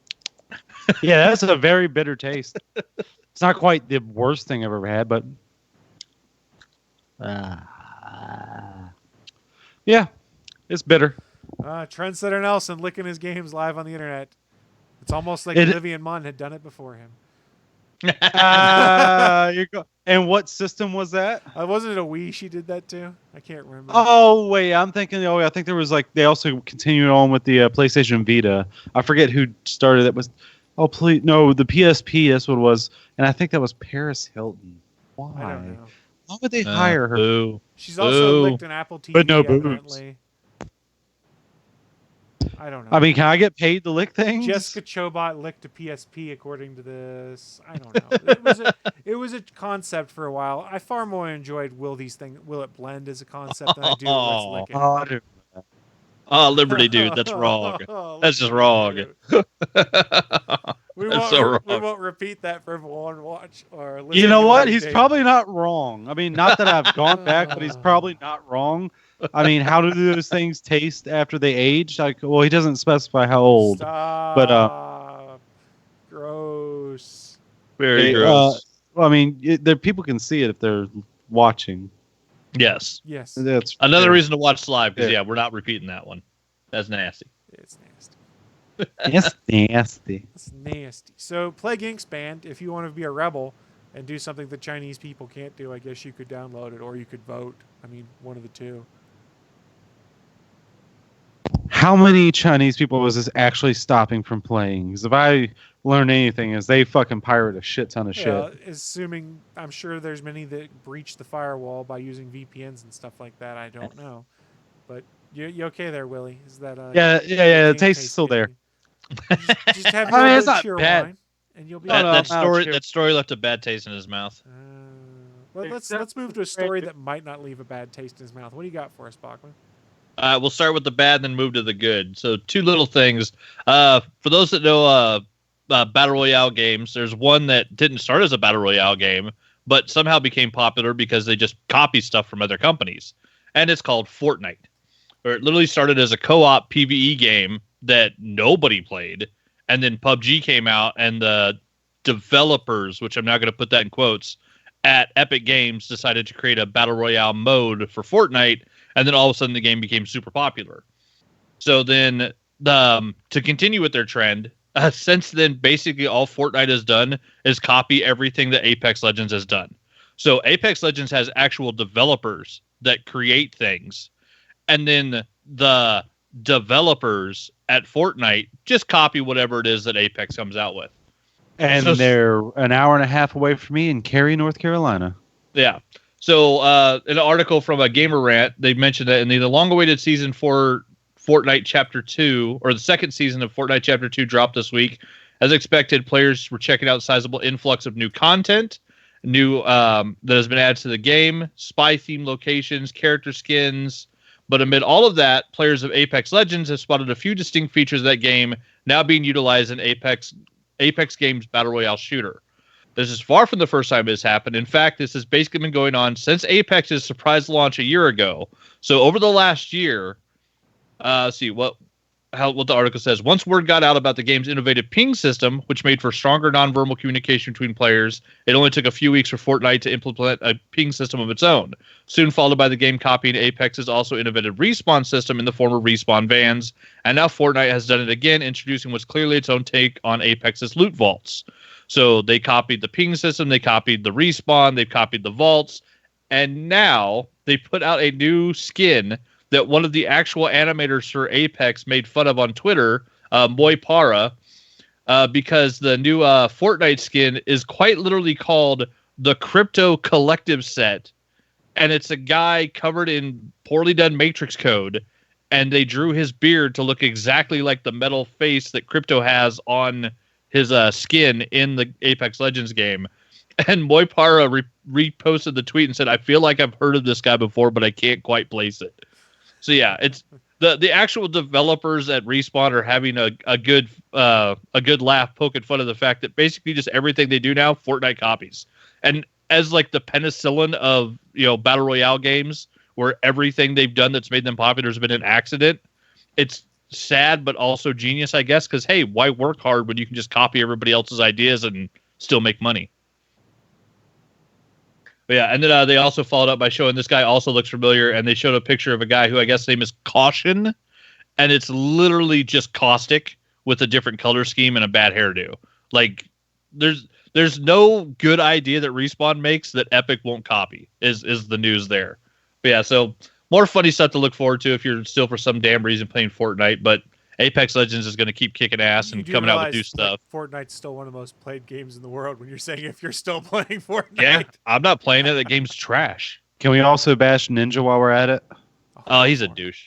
Yeah, that's a very bitter taste. It's not quite the worst thing I've ever had, but yeah, it's bitter. Trendsetter Nelson licking his games live on the internet. It's almost like It- Olivia Munn had done it before him. And what system was that? Wasn't it a Wii she did that too? I can't remember. Oh wait, I'm thinking. Oh, I think there was like they also continued on with the PlayStation Vita. I forget who started it. Was please no, the PSP. That's what it was, and I think that was Paris Hilton. Why? I don't know. Why would they hire her? Boo. She's also Boo. licked an Apple TV, But no boobs. evidently. I don't know. I mean, can I get paid to lick things? Jessica Chobot licked a PSP, according to this. I don't know. It was a concept for a while. I far more enjoyed Will It Blend as a concept than I do Let's Lick It. Oh, I do. Oh, Liberty, dude. That's wrong. That's just wrong. We That's won't, so we wrong. won't repeat that for everyone to watch or listen. You know to what? the He's tape. probably not wrong. I mean, not that I've gone back, but he's probably not wrong. I mean, how do those things taste after they age? Like, well, he doesn't specify how old. Stop. But Gross. Very They, gross. well, I mean, people can see it if they're watching. Yes. Yes. That's Another fair. reason to watch live because Yeah. we're not repeating that one. That's nasty. It's nasty. It's nasty. It's nasty. So Plague Inc.'s banned. If you want to be a rebel and do something that Chinese people can't do, I guess you could download it or you could vote. I mean, one of the two. How many Chinese people was this actually stopping from playing? Because if I learn anything, is they fucking pirate a shit ton of Yeah, shit. assuming, I'm sure there's many that breach the firewall by using VPNs and stuff like that. I don't know. But you okay there, Willie? Is that Yeah. The taste is still there. Just have I mean, your it's not cheer bad. wine, and you'll be. No, no, That no, story sure. that story left a bad taste in his mouth. Let's move to a story that might not leave a bad taste in his mouth. What do you got for us, Bachman? We'll start with the bad, then move to the good. So, two little things. For those that know Battle Royale games, there's one that didn't start as a Battle Royale game, but somehow became popular because they just copy stuff from other companies. And it's called Fortnite, where it literally started as a co-op PvE game that nobody played. And then PUBG came out, and the developers, which I'm now going to put that in quotes, at Epic Games decided to create a Battle Royale mode for Fortnite. And then all of a sudden the game became super popular. So then to continue with their trend, since then, basically all Fortnite has done is copy everything that Apex Legends has done. So Apex Legends has actual developers that create things. And then the developers at Fortnite just copy whatever it is that Apex comes out with. And So- they're an hour and a half away from me in Cary, North Carolina. Yeah. So in an article from a Gamer Rant, they mentioned that in the long-awaited season 4 Fortnite Chapter 2, or the second season of Fortnite Chapter 2 dropped this week. As expected, players were checking out a sizable influx of new content, that has been added to the game, spy-themed locations, character skins. But amid all of that, players of Apex Legends have spotted a few distinct features of that game now being utilized in Apex Games Battle Royale shooter. This is far from the first time it has happened. In fact, this has basically been going on since Apex's surprise launch a year ago. So over the last year, let's see what the article says. Once word got out about the game's innovative ping system, which made for stronger nonverbal communication between players, it only took a few weeks for Fortnite to implement a ping system of its own. Soon followed by the game copying Apex's also innovative respawn system in the form of respawn vans. And now Fortnite has done it again, introducing what's clearly its own take on Apex's loot vaults. So they copied the ping system, they copied the respawn, they copied the vaults, and now they put out a new skin that one of the actual animators for Apex made fun of on Twitter, Moy Para, because the new Fortnite skin is quite literally called the Crypto Collective Set, and it's a guy covered in poorly done Matrix code, and they drew his beard to look exactly like the metal face that Crypto has on his skin in the Apex Legends game. And Moy Para reposted the tweet and said, "I feel like I've heard of this guy before, but I can't quite place it." So yeah, it's the actual developers at Respawn are having a good laugh, poking fun of the fact that basically just everything they do now, Fortnite copies. And as like the penicillin of Battle Royale games, where everything they've done that's made them popular has been an accident, it's sad but also genius, I guess, because hey, why work hard when you can just copy everybody else's ideas and still make money? But yeah, and then they also followed up by showing this guy also looks familiar, and they showed a picture of a guy who I guess his name is Caution, and it's literally just Caustic with a different color scheme and a bad hairdo. Like there's no good idea that Respawn makes that Epic won't copy is the news there. But yeah, so more funny stuff to look forward to if you're still for some damn reason playing Fortnite, but Apex Legends is going to keep kicking ass and You do coming out with realize, new stuff. like, Fortnite's still one of the most played games in the world when you're saying if you're still playing Fortnite. Yeah, I'm not playing it. The game's trash. Can we also bash Ninja while we're at it? Oh, he's a douche.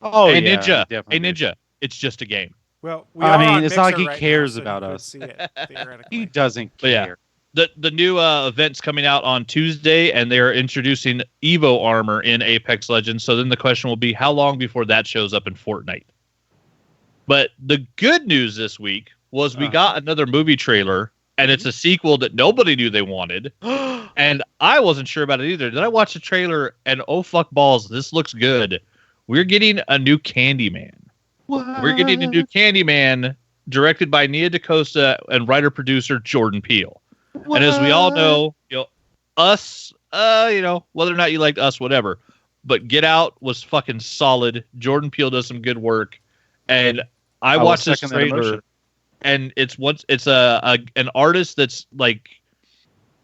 Oh, Hey, yeah, Ninja. definitely Hey, is. Ninja. It's just a game. Well, we I are mean, on it's not like Mixer he right cares now, so about you could us. see it, theoretically. He doesn't But yeah. care. The new event's coming out on Tuesday, and they're introducing Evo armor in Apex Legends. So then the question will be, how long before that shows up in Fortnite? But the good news this week was we got another movie trailer, and it's a sequel that nobody knew they wanted. And I wasn't sure about it either. Then I watched the trailer, and oh, fuck balls, this looks good. We're getting a new Candyman. We're getting a new Candyman directed by Nia DaCosta and writer-producer Jordan Peele. And as we all know, us whether or not you liked Us, whatever. But Get Out was fucking solid. Jordan Peele does some good work, and I will watched this second that trailer, emotion. and it's an artist that's like,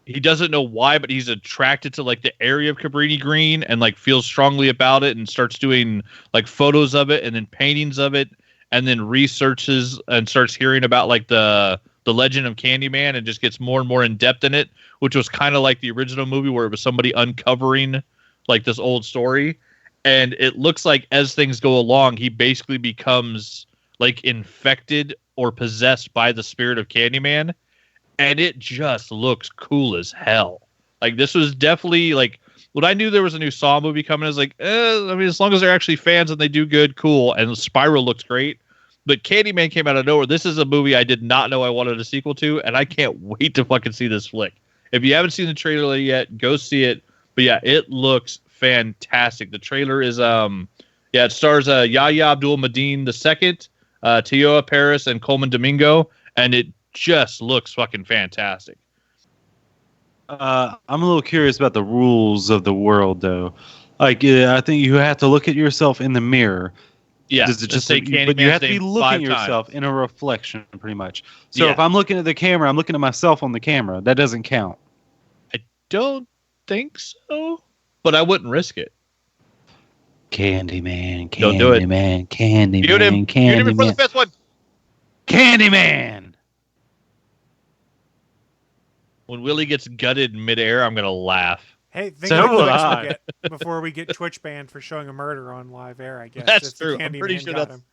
he doesn't know why, but he's attracted to like the area of Cabrini Green and like feels strongly about it and starts doing like photos of it and then paintings of it and then researches and starts hearing about like the legend of Candyman and just gets more and more in depth in it, which was kind of like the original movie where it was somebody uncovering like this old story. And it looks like as things go along, he basically becomes like infected or possessed by the spirit of Candyman. And it just looks cool as hell. Like, this was definitely, like, when I knew there was a new Saw movie coming, I was like, I mean, as long as they're actually fans and they do good, cool. And Spiral looks great. But Candyman came out of nowhere. This is a movie I did not know I wanted a sequel to, and I can't wait to fucking see this flick. If you haven't seen the trailer yet, go see it. But yeah, it looks fantastic. The trailer is, it stars Yahya Abdul-Mateen II, Teoa Paris, and Coleman Domingo, and it just looks fucking fantastic. I'm a little curious about the rules of the world, though. Like, I think you have to look at yourself in the mirror. Yeah, Does it just say say but you have to be Candyman's looking name at 5 yourself times. in a reflection, pretty much. So Yeah. if I'm looking at the camera, I'm looking at myself on the camera. That doesn't count. I don't think so, but I wouldn't risk it. Candyman, Don't do it. Candyman, Candyman, Mute him. Mute him for the Candyman, 5th one. Candyman. When Willie gets gutted in midair, I'm gonna laugh. Hey, think So of the would clicks we'll I. get before we get Twitch banned for showing a murder on live air, I guess. That's if the true. I'm pretty Candyman sure got that's- him.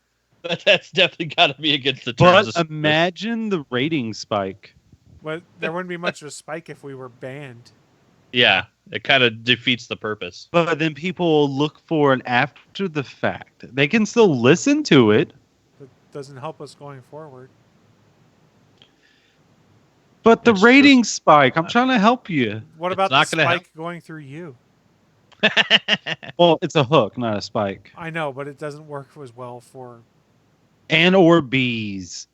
That's definitely got to be against the terms. But imagine the rating spike. Well, there wouldn't be much of a spike if we were banned. Yeah, it kind of defeats the purpose. But then people will look for it after the fact. They can still listen to it, That doesn't help us going forward. but the It's true. rating spike. I'm trying to help you. What It's about the not gonna spike going through you? Well, it's a hook, not a spike. I know, but it doesn't work as well for. And or bees.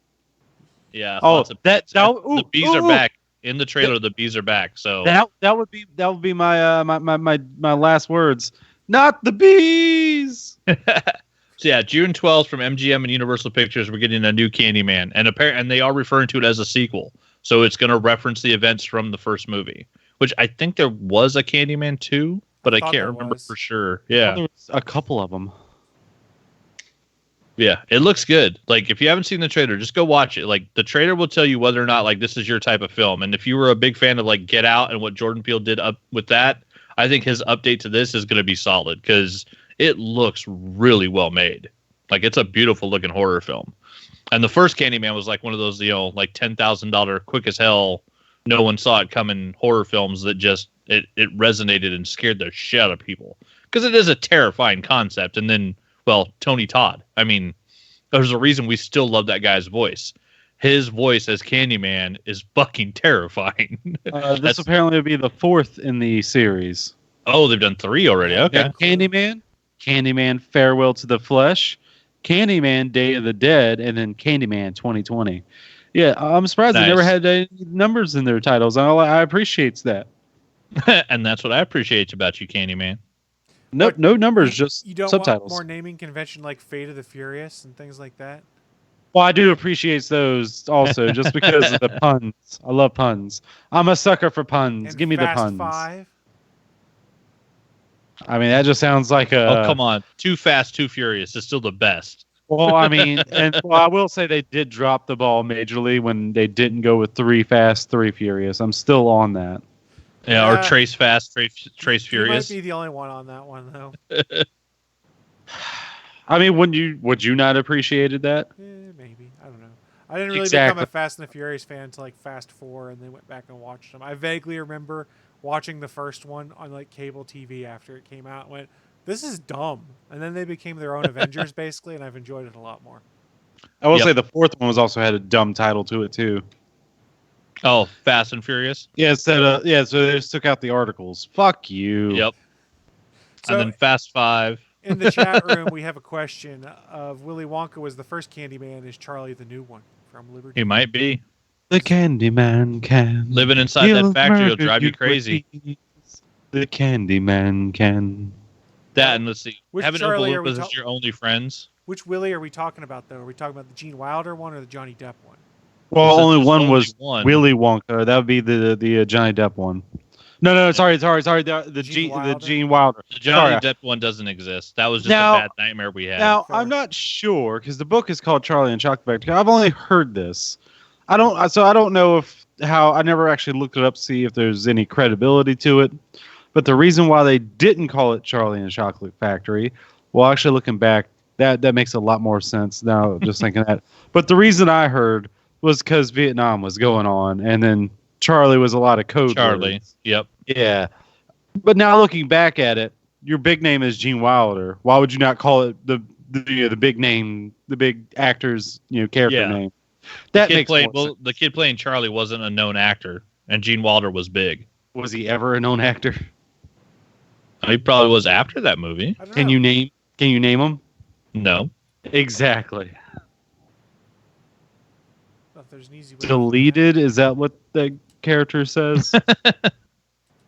Yeah. Oh, lots of that bees. that The bees are back in the trailer. The bees are back. So That would be my my last words. Not the bees. So yeah, June 12th from MGM and Universal Pictures, we're getting a new Candyman, and they are referring to it as a sequel. So it's going to reference the events from the first movie, which I think there was a Candyman 2, but I thought can't there remember was. for sure. Well, Yeah, there was a couple of them. yeah, it looks good. Like if you haven't seen the trailer, just go watch it. Like the trailer will tell you whether or not like this is your type of film. And if you were a big fan of like Get Out and what Jordan Peele did up with that, I think his update to this is going to be solid because it looks really well made. Like it's a beautiful looking horror film. And the first Candyman was like one of those, like $10,000 quick as hell, no one saw it coming horror films that just it resonated and scared the shit out of people because it is a terrifying concept. And then, well, Tony Todd. I mean, there's a reason we still love that guy's voice. His voice as Candyman is fucking terrifying. This apparently will be the 4th in the series. Oh, they've done 3 already. Okay. Yeah, Candyman, Farewell to the Flesh, Candyman, Day of the Dead, and then Candyman 2020. Yeah, I'm surprised they never Nice. had any numbers in their titles. I appreciate that. And that's what I appreciate about you, Candyman. No, What? no numbers, just You don't subtitles. want more naming convention like Fate of the Furious and things like that? Well, I do appreciate those also, just because of the puns. I love puns. I'm a sucker for puns. And Give me Fast the puns. 5? I mean, that just sounds like a. Oh, come on. Too Fast, Too Furious is still the best. Well, I mean, I will say they did drop the ball majorly when they didn't go with 3 Fast, 3 Furious. I'm still on that. Yeah, or Yeah. Trace Fast, Trace You Furious. might be the only one on that one, though. I mean, would you not appreciated that? Maybe. I don't know. I didn't really Exactly. become a Fast and the Furious fan until like Fast 4 and then went back and watched them. I vaguely remember watching the first one on like cable TV after it came out and went, this is dumb. And then they became their own Avengers basically, and I've enjoyed it a lot more. I will Yep. say the 4th one was also had a dumb title to it too. Oh, Fast and Furious. Yeah, so they just took out the articles. Fuck you. Yep. So And then Fast 5. in the chat room, we have a question of Willy Wonka was the first Candyman. Is Charlie the new one from Liberty? He might be. The Candyman can. Living inside that He'll factory will murder drive you with crazy. ease. The Candyman can. That and let's see. Which Haven't Charlie are we overlooked was your only friends. Which Willie are we talking about, though? Are we talking about the Gene Wilder one or the Johnny Depp one? Well, Since only there's one only was one. Willy Wonka. That would be the Johnny Depp one. No, sorry. The Gene Wilder. The Johnny Sorry. Depp one doesn't exist. That was just Now- a bad nightmare we had. Now Fair. I'm not sure because the book is called Charlie and Chocolate Factory. I've only heard this. I don't know if how I never actually looked it up to see if there's any credibility to it. But the reason why they didn't call it Charlie and Chocolate Factory, well, actually looking back, that makes a lot more sense now. Just thinking that. But the reason I heard was because Vietnam was going on, and then Charlie was a lot of code Charlie. words. Yep. Yeah. But now looking back at it, your big name is Gene Wilder. Why would you not call it the big name, the big actor's character Yeah. name? That makes more sense. The kid playing Charlie wasn't a known actor, and Gene Wilder was big. Was he ever a known actor? He probably was after that movie. I don't Can know. you name him? No. Exactly. Thought there's an easy way to Deleted? Is that what the character says?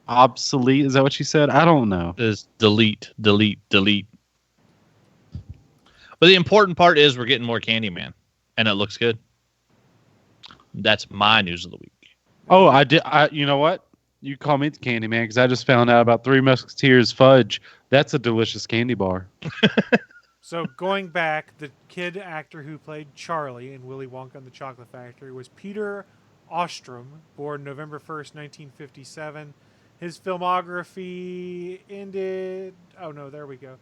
Obsolete? Is that what she said? I don't know. Is delete. But the important part is we're getting more Candyman, and it looks good. That's my news of the week. Oh, I did. You know what? You call me the Candyman because I just found out about Three Musketeers fudge. That's a delicious candy bar. So going back, the kid actor who played Charlie in Willy Wonka and the Chocolate Factory was Peter Ostrom, born November 1st, 1957. His filmography ended... Oh, no, there we go.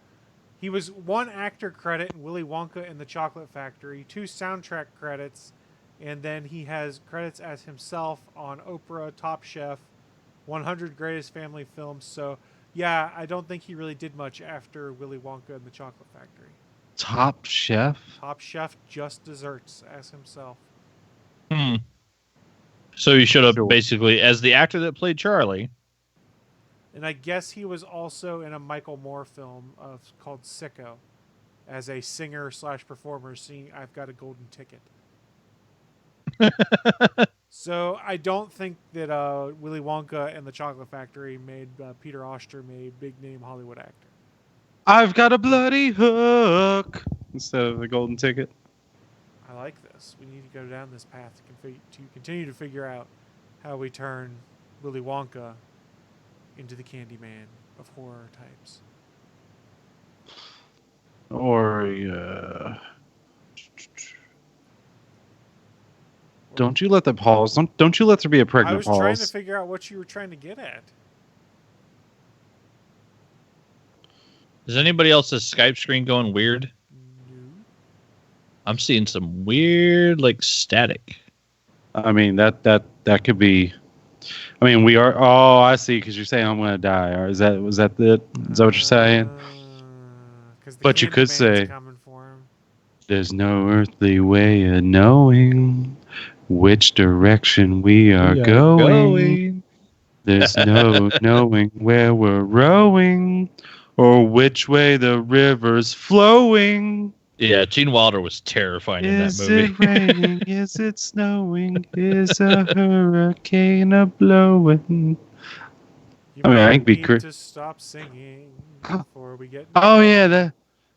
He was one actor credit in Willy Wonka and the Chocolate Factory, 2 soundtrack credits, and then he has credits as himself on Oprah, Top Chef, 100 Greatest Family Films. So, yeah, I don't think he really did much after Willy Wonka and the Chocolate Factory. Top Chef? Top Chef just desserts as himself. So he showed up Sure. basically as the actor that played Charlie. And I guess he was also in a Michael Moore film called Sicko as a singer/performer singing I've Got a Golden Ticket. So I don't think that Willy Wonka and the Chocolate Factory made Peter Ostrom a big-name Hollywood actor. I've got a bloody hook instead of the golden ticket. I like this. We need to go down this path to continue to figure out how we turn Willy Wonka into the Candyman of horror types. Or don't you let them pause. Don't you let there be a I pregnant was pause. trying to figure out what you were trying to get at. Is anybody else's Skype screen going weird? No. I'm seeing some weird static. I mean that could be. I mean we are. Oh, I see. Because you're saying I'm going to die. Or was that it? Is that what you're saying? 'Cause the But you could Candyman's say- coming for him. There's no earthly way of knowing which direction we are going. There's no knowing where we're rowing or which way the river's flowing. Yeah, Gene Wilder was terrifying in that Is movie. it raining? Is it snowing? Is a hurricane a blowing? You I mean, I might think be need cr- to stop singing before we get. Oh yeah,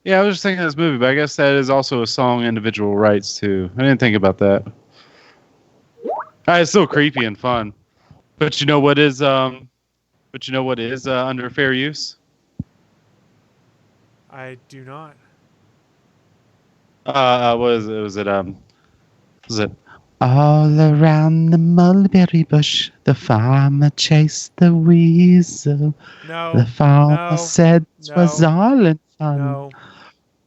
I was just thinking of this movie, but I guess that is also a song individual rights too. I didn't think about that. It's still creepy and fun. But you know what is under fair use? I do not. Was it all around the mulberry bush the farmer chased the weasel. No. The farmer no, said it was no, all in fun. No.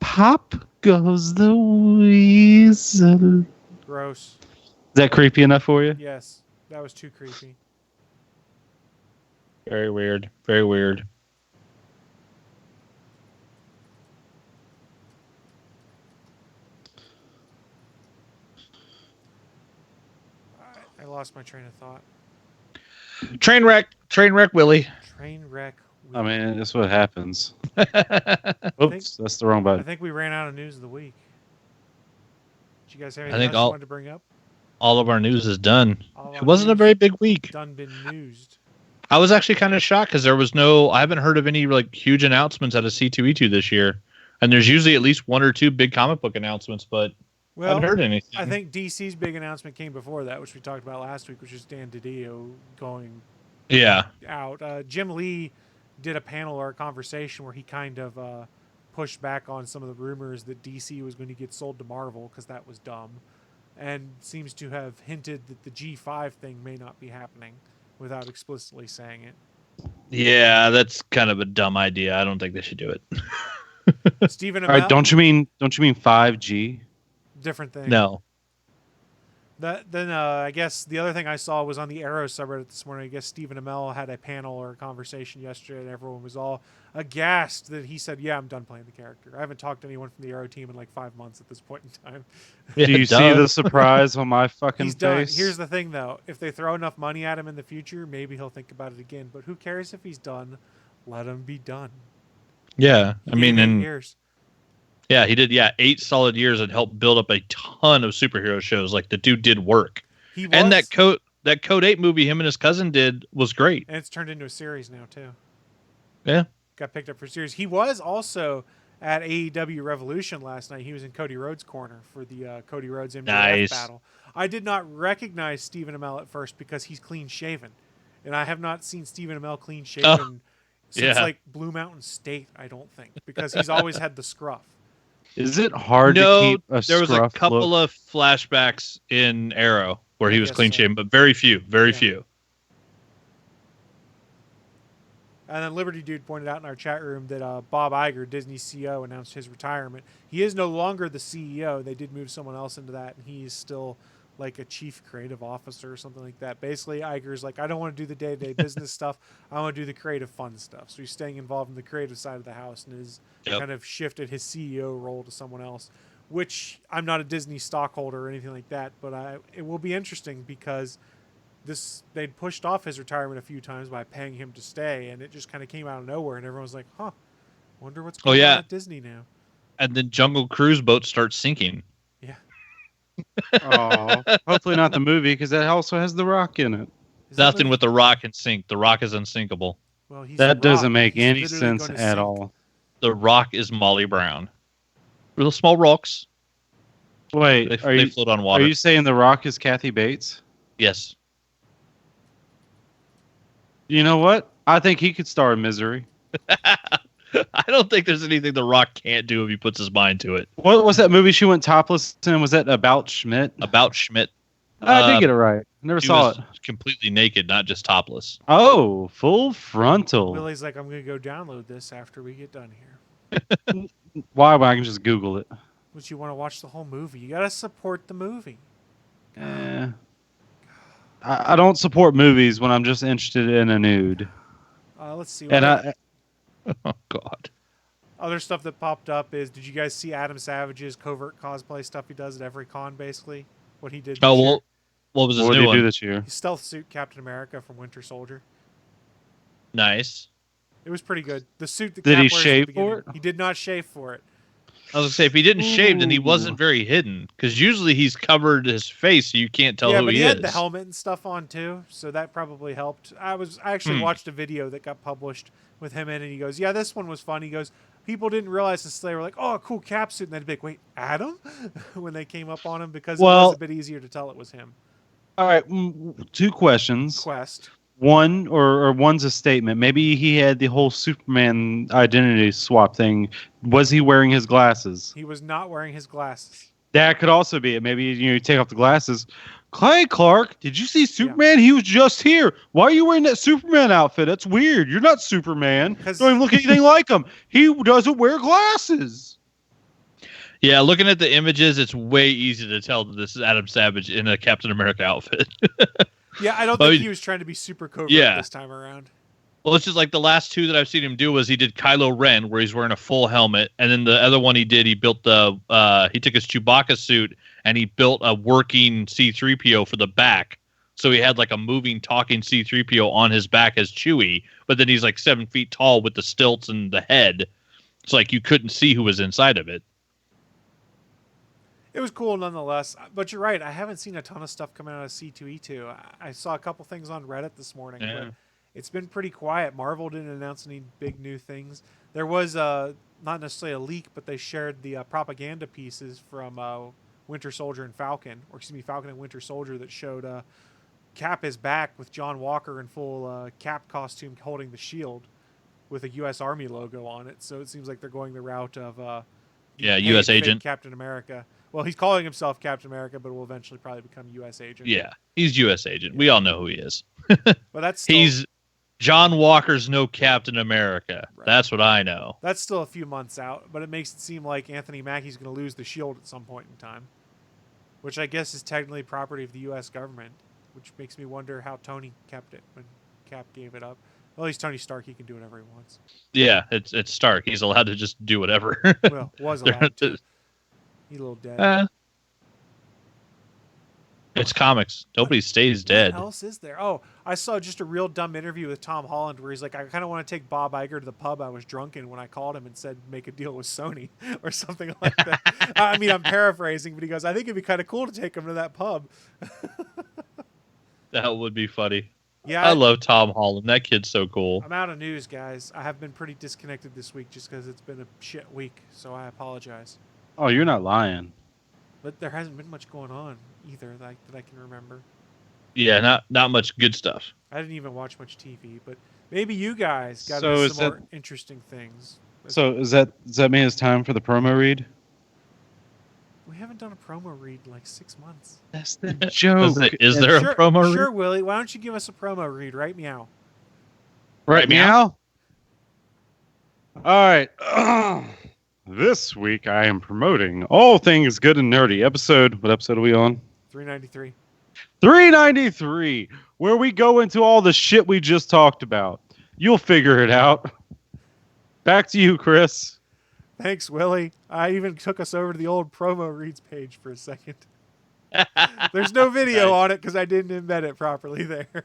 Pop goes the weasel. Gross. Is that creepy enough for you? Yes. That was too creepy. Very weird. Very weird. I lost my train of thought. Train wreck, Willie. Train wreck. I mean, that's what happens. I Oops, that's the wrong button. think we ran out of news of the week. Did you guys have I anything think else you wanted to bring up? All of our news is done. All It our wasn't a news very big week. Done been newsed. I was actually kind of shocked because I haven't heard of any like huge announcements out of C2E2 this year. And there's usually at least one or two big comic book announcements, but I Well, haven't heard anything. I think DC's big announcement came before that, which we talked about last week, which is Dan DiDio going Yeah. out. Jim Lee did a panel or a conversation where he kind of pushed back on some of the rumors that DC was going to get sold to Marvel because that was dumb, and seems to have hinted that the G5 thing may not be happening without explicitly saying it. Yeah, that's kind of a dumb idea. I don't think they should do it. Stephen All right, Amell, don't you mean 5G? different thing. No. Then I guess the other thing I saw was on the Arrow subreddit this morning. I guess Stephen Amell had a panel or a conversation yesterday, and everyone was all aghast that he said, "Yeah, I'm done playing the character. I haven't talked to anyone from the Arrow team in like 5 months at this point in time." Yeah, Do you see the surprise on my fucking He's done. face? Here's the thing, though: if they throw enough money at him in the future, maybe he'll think about it again. But who cares if he's done? Let him be done. Yeah, He I mean, did 8 and years. yeah, he did. Yeah, 8 solid years and helped build up a ton of superhero shows. Like the dude did work. He was, And that Code 8 movie him and his cousin did was great. and it's turned into a series now too. Yeah. Got picked up for series. He was also at AEW Revolution last night. He was in Cody Rhodes' corner for the Cody Rhodes MJF Nice. battle. I did not recognize Stephen Amell at first because he's clean shaven, and I have not seen Stephen Amell clean shaven since yeah. like Blue Mountain State. I don't think, because he's always had the scruff. Is it hard to No, keep a there was a scruff couple look? of flashbacks in Arrow where he I was guess clean so. shaven, but very few, very Yeah. few. And then Liberty Dude pointed out in our chat room that Bob Iger, Disney CEO, announced his retirement. He is no longer the CEO. They did move someone else into that, and he's still like a chief creative officer or something like that. Basically, Iger's like, I don't want to do the day-to-day business stuff. I want to do the creative fun stuff. So he's staying involved in the creative side of the house and has kind of shifted his CEO role to someone else, which I'm not a Disney stockholder or anything like that, but it will be interesting because they'd pushed off his retirement a few times by paying him to stay, and it just kind of came out of nowhere, and everyone was like, huh, wonder what's going on at Disney now. And then Jungle Cruise boats start sinking. Yeah. Oh, hopefully not the movie, because that also has The Rock in it. Nothing with The Rock can sink. The Rock is unsinkable. Well, he's That The Rock. doesn't make He's any literally sense gonna at sink. all. The Rock is Molly Brown. Little small rocks. Wait, They float on water. Are you saying The Rock is Kathy Bates? Yes. You know what? I think he could star in Misery. I don't think there's anything The Rock can't do if he puts his mind to it. What was that movie she went topless in? Was that About Schmidt? About Schmidt. I did get it right. Never He saw was it. completely naked, not just topless. Oh, full frontal. Willie's like, I'm going to go download this after we get done here. Why? I can just Google it. But you want to watch the whole movie. You got to support the movie. I don't support movies when I'm just interested in a nude. Let's see. And Oh, God. Other stuff that popped up is, did you guys see Adam Savage's covert cosplay stuff he does at every con, basically? What he did this year? Well, what was his what new did he one? do this year? His stealth suit Captain America from Winter Soldier. Nice. It was pretty good. The suit that Did Cap he wears at the shave beginning, for it? He did not shave for it. I was going to say, if he didn't shave, then he Ooh. wasn't very hidden. Because usually he's covered his face, so you can't tell Yeah, who but he he is. had the helmet and stuff on too, so that probably helped. I actually watched a video that got published with him in, and he goes, "Yeah, this one was fun." He goes, "People didn't realize this. They were like, oh, a cool cap suit,' and they'd be like, wait, Adam?" when they came up on him, because it was a bit easier to tell it was him. All right, two questions. Quest. One, or one's a statement. Maybe he had the whole Superman identity swap thing. Was he wearing his glasses? He was not wearing his glasses. That could also be it. Maybe you take off the glasses. Clay Clark, did you see Superman? He was just here. Why are you wearing that Superman outfit? That's weird. You're not Superman. Don't even look anything like him. He doesn't wear glasses. Yeah, looking at the images, it's way easy to tell that this is Adam Savage in a Captain America outfit. Yeah, I don't think he was trying to be super covert this time around. Well, it's just like the last two that I've seen him do was he did Kylo Ren, where he's wearing a full helmet, and then the other one he did, he built he took his Chewbacca suit and he built a working C-3PO for the back. So he had like a moving, talking C-3PO on his back as Chewie, but then he's like 7 feet tall with the stilts and the head. It's like you couldn't see who was inside of it. It was cool nonetheless, but you're right. I haven't seen a ton of stuff coming out of C2E2. I saw a couple things on Reddit this morning, but it's been pretty quiet. Marvel didn't announce any big new things. There was not necessarily a leak, but they shared the propaganda pieces from Winter Soldier and Falcon, or excuse me, Falcon and Winter Soldier, that showed Cap is back with John Walker in full Cap costume holding the shield with a U.S. Army logo on it. So it seems like they're going the route of U.S. agent. Captain America. Well, he's calling himself Captain America, but will eventually probably become U.S. agent. Yeah, he's U.S. agent. We all know who he is. But that's still, He's John Walker's no Captain America. Right. That's what I know. That's still a few months out, but it makes it seem like Anthony Mackie's going to lose the shield at some point in time, which I guess is technically property of the U.S. government, which makes me wonder how Tony kept it when Cap gave it up. Well, he's Tony Stark. He can do whatever he wants. Yeah, it's Stark. He's allowed to just do whatever. Well, was allowed to. He's a little dead. It's comics. Nobody stays dead. What else is there? Oh, I saw just a real dumb interview with Tom Holland where he's like, I kind of want to take Bob Iger to the pub I was drunk in when I called him and said, make a deal with Sony or something like that. I mean, I'm paraphrasing, but he goes, I think it'd be kind of cool to take him to that pub. That would be funny. Yeah, I love Tom Holland. That kid's so cool. I'm out of news, guys. I have been pretty disconnected this week just because it's been a shit week, so I apologize. Oh, you're not lying. But there hasn't been much going on either that I can remember. Yeah, not much good stuff. I didn't even watch much TV, but maybe you guys got So into is some that- more interesting things. So does that mean it's time for the promo read? We haven't done a promo read in like 6 months. That's the joke. Is there Sure, a promo read? sure, Willie. Why don't you give us a promo read, right? Meow. Right, meow? All right. This week I am promoting All Things Good and Nerdy. What episode are we on? 393. 393, where we go into all the shit we just talked about. You'll figure it out. Back to you, Chris. Thanks, Willie. I even took us over to the old promo reads page for a second. There's no video on it because I didn't embed it properly there.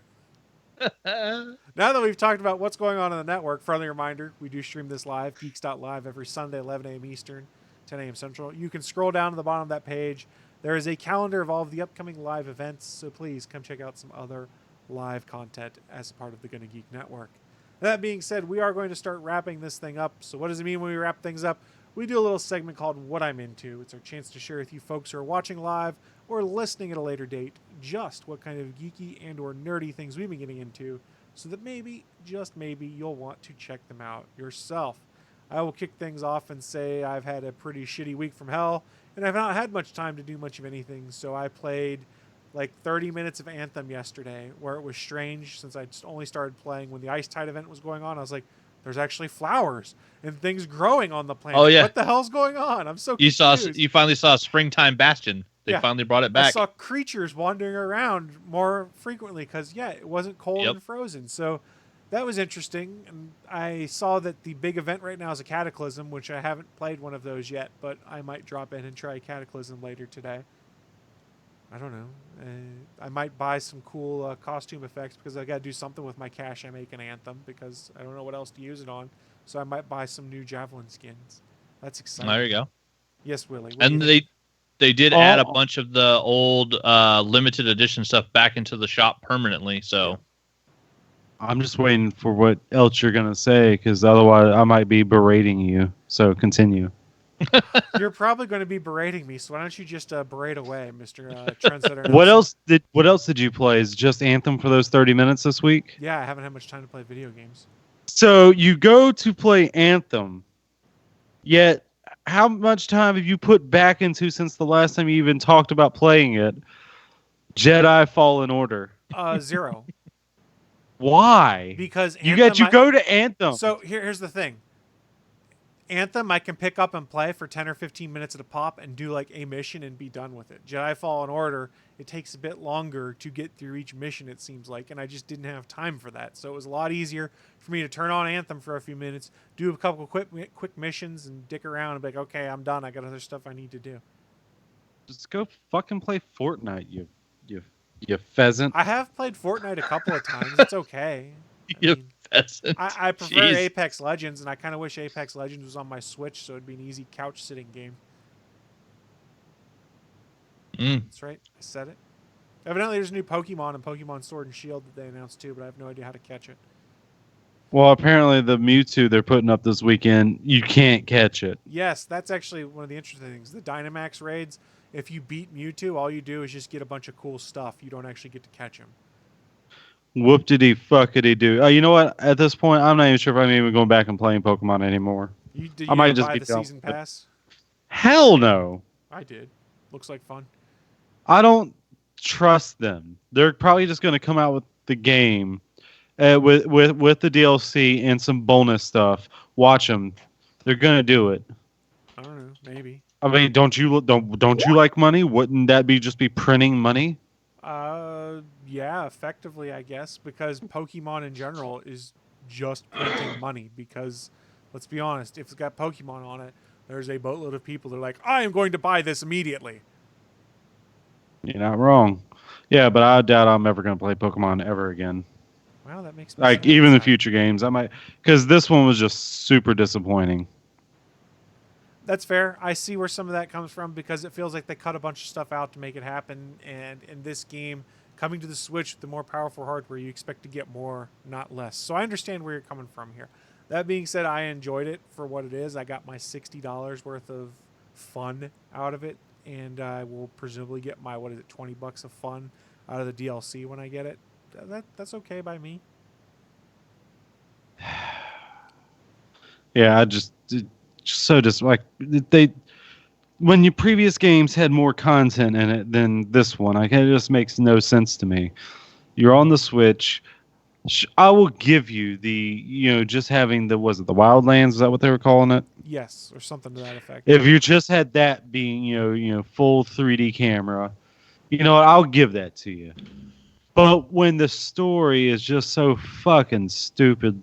Now that we've talked about what's going on in the network, friendly reminder, we do stream this live, geeks.live, every Sunday, 11 a.m. Eastern, 10 a.m. Central. You can scroll down to the bottom of that page. There is a calendar of all of the upcoming live events, so please come check out some other live content as part of the Gonna Geek Network. That being said, we are going to start wrapping this thing up. So what does it mean when we wrap things up? We do a little segment called What I'm Into. It's our chance to share with you folks who are watching live or listening at a later date just what kind of geeky and or nerdy things we've been getting into so that maybe, just maybe, you'll want to check them out yourself. I will kick things off and say I've had a pretty shitty week from hell, and I've not had much time to do much of anything, so I played like 30 minutes of Anthem yesterday, where it was strange since I just only started playing when the Ice Tide event was going on. I was like, there's actually flowers and things growing on the planet. Oh, yeah. What the hell's going on? I'm so You confused. finally saw Springtime Bastion. They finally brought it I back. saw creatures wandering around more frequently because, yeah, it wasn't cold Yep. and frozen. So that was interesting. And I saw that the big event right now is a Cataclysm, which I haven't played one of those yet, but I might drop in and try Cataclysm later today. I don't know. I might buy some cool costume effects because I got to do something with my cash I make in Anthem because I don't know what else to use it on. So I might buy some new Javelin skins. That's exciting. There you go. Yes, Willie. What do And you think? they did add a bunch of the old limited edition stuff back into the shop permanently. So I'm just waiting for what else you're going to say, because otherwise I might be berating you. So continue. You're probably going to be berating me, so why don't you just berate away, Mr. Trendsetter? What Nelson. else did you play? Is it just Anthem for those 30 minutes this week? Yeah, I haven't had much time to play video games. So you go to play Anthem, yet how much time have you put back into since the last time you even talked about playing it? Jedi Fallen Order. 0. Why? Because You Anthem, go to Anthem. So here's the thing. Anthem, I can pick up and play for 10 or 15 minutes at a pop and do like a mission and be done with it. Jedi Fallen Order, it takes a bit longer to get through each mission, it seems like, and I just didn't have time for that. So it was a lot easier for me to turn on Anthem for a few minutes, do a couple quick missions, and dick around and be like, okay, I'm done. I got other stuff I need to do. Just go fucking play Fortnite, you pheasant. I have played Fortnite a couple of times. It's okay. You mean, peasant. I prefer Jeez. Apex Legends, and I kind of wish Apex Legends was on my Switch so it'd be an easy couch sitting game. That's right. I said it. Evidently, there's a new Pokemon and Pokemon Sword and Shield that they announced too, but I have no idea how to catch it. Well, apparently the Mewtwo they're putting up this weekend, you can't catch it. Yes, that's actually one of the interesting things. The Dynamax raids, if you beat Mewtwo, all you do is just get a bunch of cool stuff. You don't actually get to catch him. Whoop-de-dee fuckity do. You know what? At this point, I'm not even sure if I'm even going back and playing Pokemon anymore. Did I you might ever just buy be the done season with it. pass? Hell no. I did. Looks like fun. I don't trust them. They're probably just going to come out with the game with the DLC and some bonus stuff. Watch them. They're going to do it. I don't know. Maybe. I mean, don't you like money? Wouldn't that be just printing money? Yeah, effectively, I guess, because Pokemon in general is just printing money. Because, let's be honest, if it's got Pokemon on it, there's a boatload of people that are like, I am going to buy this immediately. You're not wrong. Yeah, but I doubt I'm ever going to play Pokemon ever again. Well, that makes me Like, sad. even the future games, I might... Because this one was just super disappointing. That's fair. I see where some of that comes from because it feels like they cut a bunch of stuff out to make it happen. And in this game, coming to the Switch with the more powerful hardware, you expect to get more, not less. So I understand where you're coming from here. That being said, I enjoyed it for what it is. I got my $60 worth of fun out of it. And I will presumably get my, $20 of fun out of the DLC when I get it. That's okay by me. Yeah, I just so like when your previous games had more content in it than this one, it just makes no sense to me. You're on the Switch. I will give you just having the Wildlands, is that what they were calling it? Yes, or something to that effect. If you just had that being full 3D camera, I'll give that to you. But when the story is just so fucking stupid.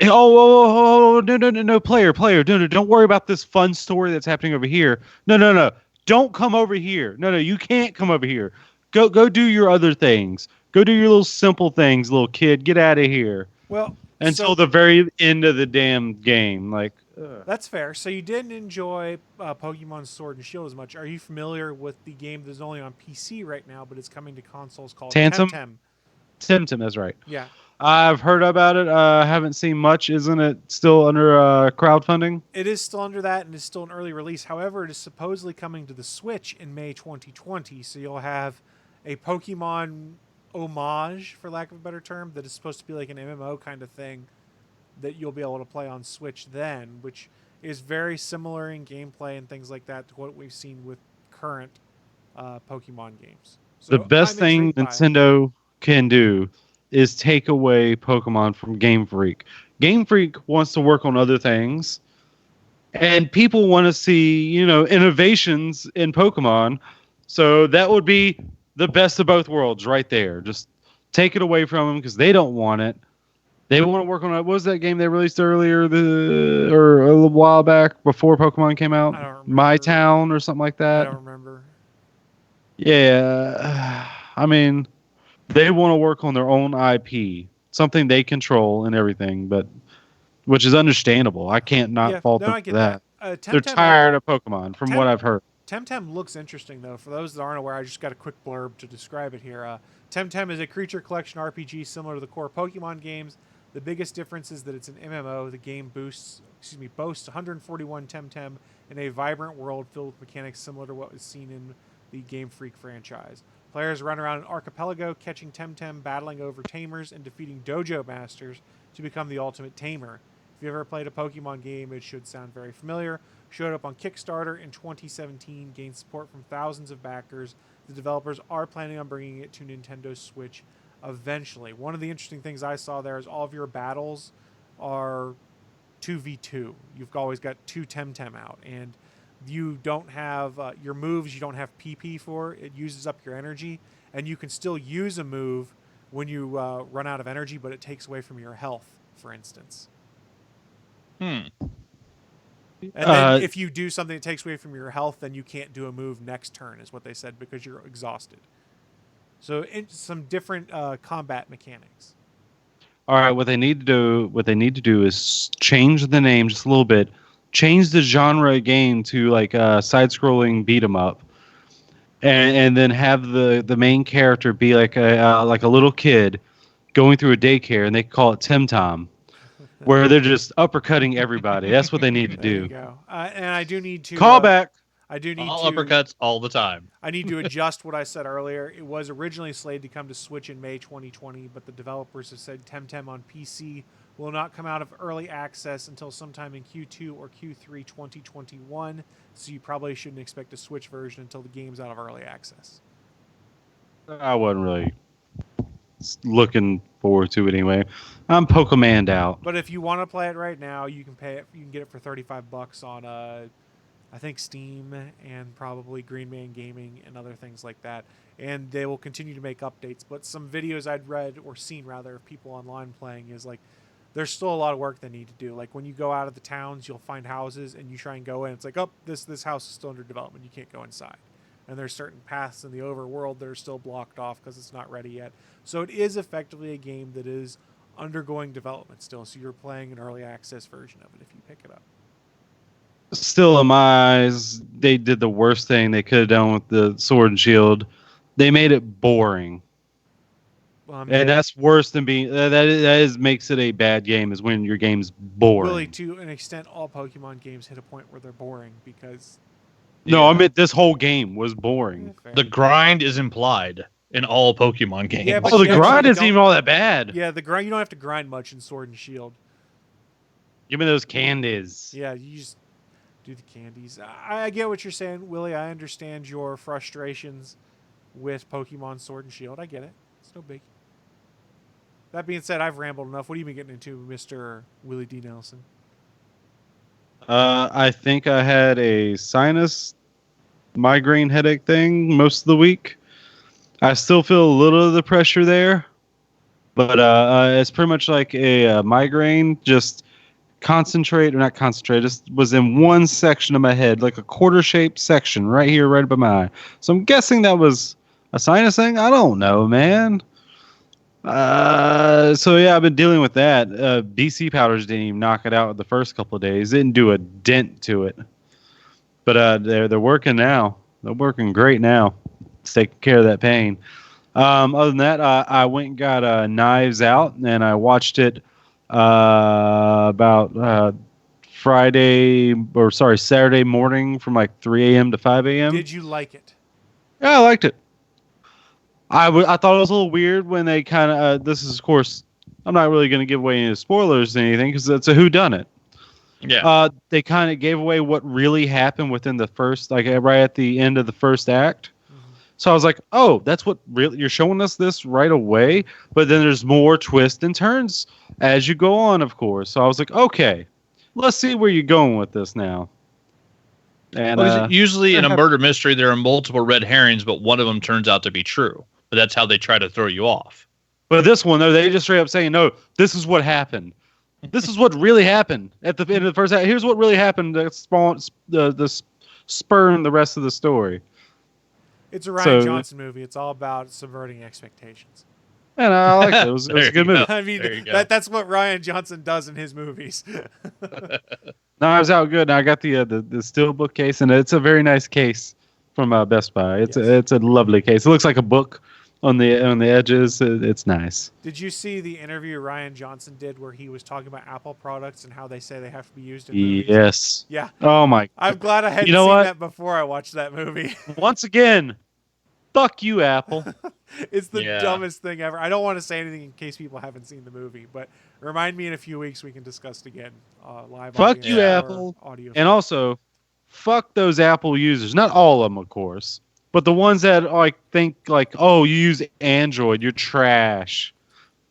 No, player, no, don't worry about this fun story that's happening over here. No, don't come over here. No, you can't come over here. Go do your other things. Go do your little simple things, little kid. Get out of here. Well, until the very end of the damn game, that's fair. So you didn't enjoy Pokemon Sword and Shield as much. Are you familiar with the game that's only on PC right now, but it's coming to consoles called Temtem? Temtem, that's right. Yeah. I've heard about it. Haven't seen much. Isn't it still under crowdfunding? It is still under that, and it's still an early release. However, it is supposedly coming to the Switch in May 2020. So you'll have a Pokemon homage, for lack of a better term, that is supposed to be like an MMO kind of thing that you'll be able to play on Switch then, which is very similar in gameplay and things like that to what we've seen with current Pokemon games. So the best thing Nintendo can do is take away Pokemon from Game Freak. Game Freak wants to work on other things, and people want to see, innovations in Pokemon. So that would be the best of both worlds right there. Just take it away from them because they don't want it. They want to work on it. What was that game they released earlier or a little while back before Pokemon came out? I don't remember. My Town or something like that? I don't remember. Yeah. I mean, they want to work on their own IP, something they control and everything, which is understandable. I can't fault them for that. They're tired of Pokemon, from what I've heard. Temtem looks interesting, though. For those that aren't aware, I just got a quick blurb to describe it here. Temtem is a creature collection RPG similar to the core Pokemon games. The biggest difference is that it's an MMO. The game boasts 141 Temtem in a vibrant world filled with mechanics similar to what was seen in the Game Freak franchise. Players run around an archipelago, catching Temtem, battling over tamers, and defeating dojo masters to become the ultimate tamer. If you ever played a Pokemon game, it should sound very familiar. Showed up on Kickstarter in 2017, gained support from thousands of backers. The developers are planning on bringing it to Nintendo Switch eventually. One of the interesting things I saw there is all of your battles are 2v2. You've always got 2 Temtem out, and you don't have your moves, you don't have PP for. It uses up your energy, and you can still use a move when you run out of energy, but it takes away from your health, for instance. And then if you do something that takes away from your health, then you can't do a move next turn, is what they said, because you're exhausted. So some different combat mechanics. All right, what they need to do is change the name just a little bit. Change the genre game to like side-scrolling beat 'em up, and then have the main character be like a little kid going through a daycare, and they call it Tim Tom, where they're just uppercutting everybody. That's what they need to There you do. go. And I do need to Call back. I do need All to uppercuts all the time. I need to adjust what I said earlier. It was originally slated to come to Switch in May 2020, but the developers have said Temtem on PC will not come out of early access until sometime in Q2 or Q3 2021. So you probably shouldn't expect a Switch version until the game's out of early access. I wasn't really looking forward to it anyway. I'm Pokemon out. But if you want to play it right now, you can pay it. You can get it for $35 on I think Steam and probably Green Man Gaming and other things like that. And they will continue to make updates. But some videos I'd read or seen rather of people online playing is like there's still a lot of work they need to do. Like when you go out of the towns, you'll find houses and you try and go in. It's like, oh, this house is still under development. You can't go inside. And there's certain paths in the overworld that are still blocked off because it's not ready yet. So it is effectively a game that is undergoing development still. So you're playing an early access version of it if you pick it up. Still, in my eyes, they did the worst thing they could have done with the Sword and Shield. They made it boring. And that's worse than being makes it a bad game is when your game's boring. Really, to an extent, all Pokemon games hit a point where they're boring because. No, I mean this whole game was boring. The grind is implied in all Pokemon games. Yeah, but the you grind actually isn't even all that bad. Yeah, the grind. You don't have to grind much in Sword and Shield. Give me those candies. Yeah, you just do the candies. I get what you're saying, Willie. I understand your frustrations with Pokemon Sword and Shield. I get it. It's no big. That being said, I've rambled enough. What have you been getting into, Mr. Willie D. Nelson? I think I had a sinus migraine headache thing most of the week. I still feel a little of the pressure there, but it's pretty much like a migraine, just just was in one section of my head, like a quarter-shaped section right here, right above my eye. So I'm guessing that was a sinus thing. I don't know, man. So yeah, I've been dealing with that. BC powders didn't even knock it out the first couple of days. Didn't do a dent to it. But they're working now. They're working great now. It's taking care of that saturday Other than that, I went and got Knives Out, and I watched it about Saturday morning from like 3 a.m. to 5 a.m. Did you like it? Yeah, I liked it. I thought it was a little weird when they kind of this is, of course, I'm not really going to give away any spoilers or anything because it's a whodunit. Yeah. They kind of gave away what really happened within the first, like right at the end of the first act. Mm-hmm. So I was like, oh, that's what really you're showing us this right away. But then there's more twists and turns as you go on, of course. So I was like, okay, let's see where you're going with this now. And usually in a murder mystery, there are multiple red herrings, but one of them turns out to be true. But that's how they try to throw you off. But this one, though, they just straight up saying, no, this is what happened. This is what really happened at the end of the first act. Here's what really happened that spawned the spurn the rest of the story. It's a Ryan Johnson movie. It's all about subverting expectations. And I liked it. It was a good movie. I mean, that's what Ryan Johnson does in his movies. No, I was out good. And I got the steelbook case, and it's a very nice case from Best Buy. It's a lovely case. It looks like a book on the edges. It's nice. Did you see the interview Ryan Johnson did where he was talking about Apple products and how they say they have to be used in movies? Yes. Yeah. Oh my. I'm glad I hadn't seen that before I watched that movie. Once again, fuck you, Apple. It's the dumbest thing ever. I don't want to say anything in case people haven't seen the movie, but remind me in a few weeks we can discuss it again live. Fuck you, Apple. Audio. And also, fuck those Apple users. Not all of them, of course. But the ones that like think like, oh, you use Android, you're trash.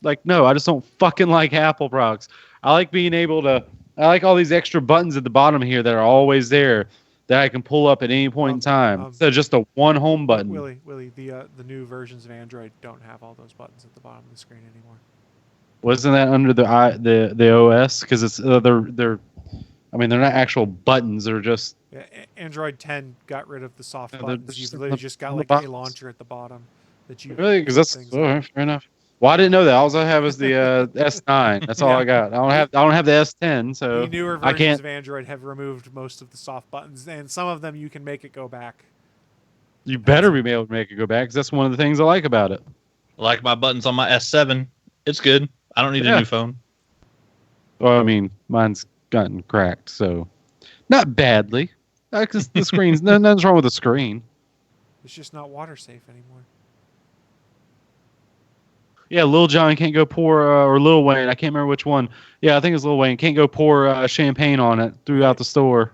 Like, no, I just don't fucking like Apple products. I like being able to. I like all these extra buttons at the bottom here that are always there that I can pull up at any point in time. Instead of just a one home button. Willie, the new versions of Android don't have all those buttons at the bottom of the screen anymore. Wasn't that under the OS? Because it's they're. I mean, they're not actual buttons. They're just. Yeah, Android 10 got rid of the soft buttons. You've literally just got like a launcher at the bottom that you. Really? Because that's fair enough. Well, I didn't know that. All I have is the S9. That's all I got. I don't have the S10, so the newer versions of Android have removed most of the soft buttons, and some of them you can make it go back. You better be able to make it go back, because that's one of the things I like about it. I like my buttons on my S7. It's good. I don't need a new phone. Well, I mean, mine's gotten cracked, so not badly. Because the screen's nothing's wrong with the screen. It's just not water safe anymore. Yeah, Lil Jon can't go pour, or Lil Wayne, I can't remember which one. Yeah, I think it's Lil Wayne. Can't go pour champagne on it throughout the store.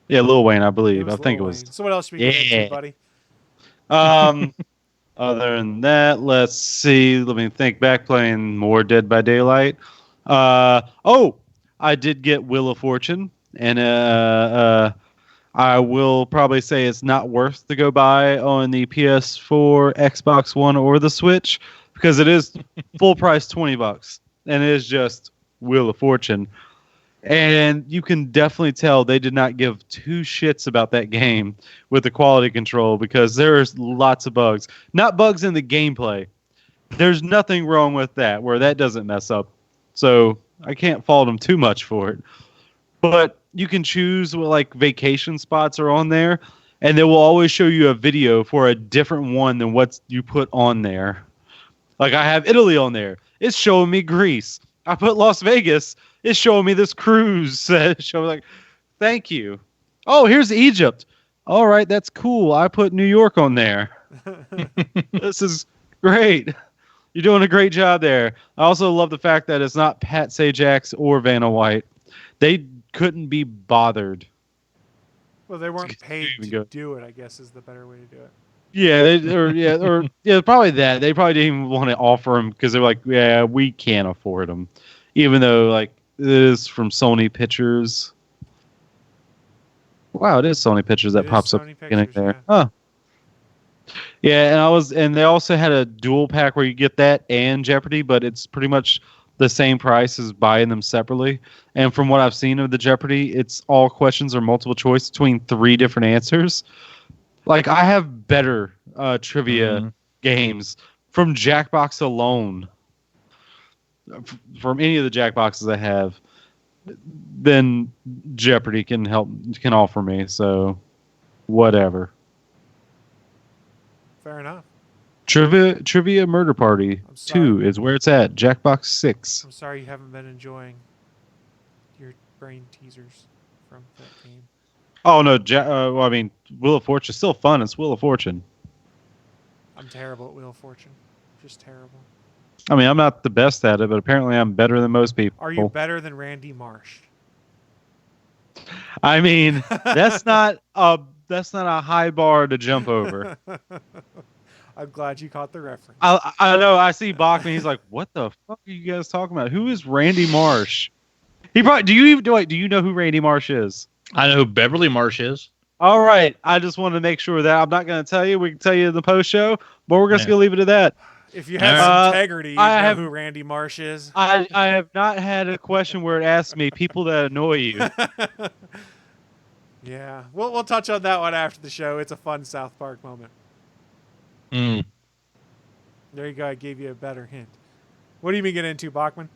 Yeah, Lil Wayne, I believe. I think it was. So what else should we get into, buddy? Other than that, let's see. Let me think back. Playing more Dead by Daylight. I did get Wheel of Fortune, and I will probably say it's not worth to go buy on the PS4, Xbox One, or the Switch because it is full price $20, and it is just Wheel of Fortune. And you can definitely tell they did not give two shits about that game with the quality control because there's lots of bugs. Not bugs in the gameplay. There's nothing wrong with that where that doesn't mess up. So I can't fault them too much for it. But you can choose what like vacation spots are on there, and they will always show you a video for a different one than what you put on there. Like I have Italy on there. It's showing me Greece. I put Las Vegas. It's showing me this cruise. Showing like, thank you. Oh, here's Egypt. All right, that's cool. I put New York on there. This is great. You're doing a great job there. I also love the fact that it's not Pat Sajak or Vanna White. They couldn't be bothered. Well, they weren't paid to do it, I guess, is the better way to do it. Yeah, probably that. They probably didn't even want to offer them because they're like, yeah, we can't afford them. Even though, like, it is from Sony Pictures. Wow, it is Sony Pictures that pops up beginning there. Yeah. Huh. Yeah, and they also had a dual pack where you get that and Jeopardy, but it's pretty much the same price as buying them separately. And from what I've seen of the Jeopardy, it's all questions or multiple choice between 3 different answers. Like, I have better trivia games from Jackbox alone, from any of the Jackboxes I have, than Jeopardy can offer me. So, whatever. Fair enough. Trivia Murder Party 2 is where it's at. Jackbox 6. I'm sorry you haven't been enjoying your brain teasers from that game. Oh, no. Well, I mean, Wheel of Fortune is still fun. It's Wheel of Fortune. I'm terrible at Wheel of Fortune. Just terrible. I mean, I'm not the best at it, but apparently I'm better than most people. Are you better than Randy Marsh? I mean, that's not a high bar to jump over. I'm glad you caught the reference. I know. I see Bachman. He's like, "What the fuck are you guys talking about? Who is Randy Marsh?" He probably do you know who Randy Marsh is? I know who Beverly Marsh is. All right. I just wanted to make sure that I'm not going to tell you. We can tell you in the post show, but we're just going to leave it at that. If you have some integrity, you know who Randy Marsh is. I have not had a question where it asks me people that annoy you. Yeah, we'll touch on that one after the show. It's a fun South Park moment. There you go. I gave you a better hint. What do you mean get into, Bachman?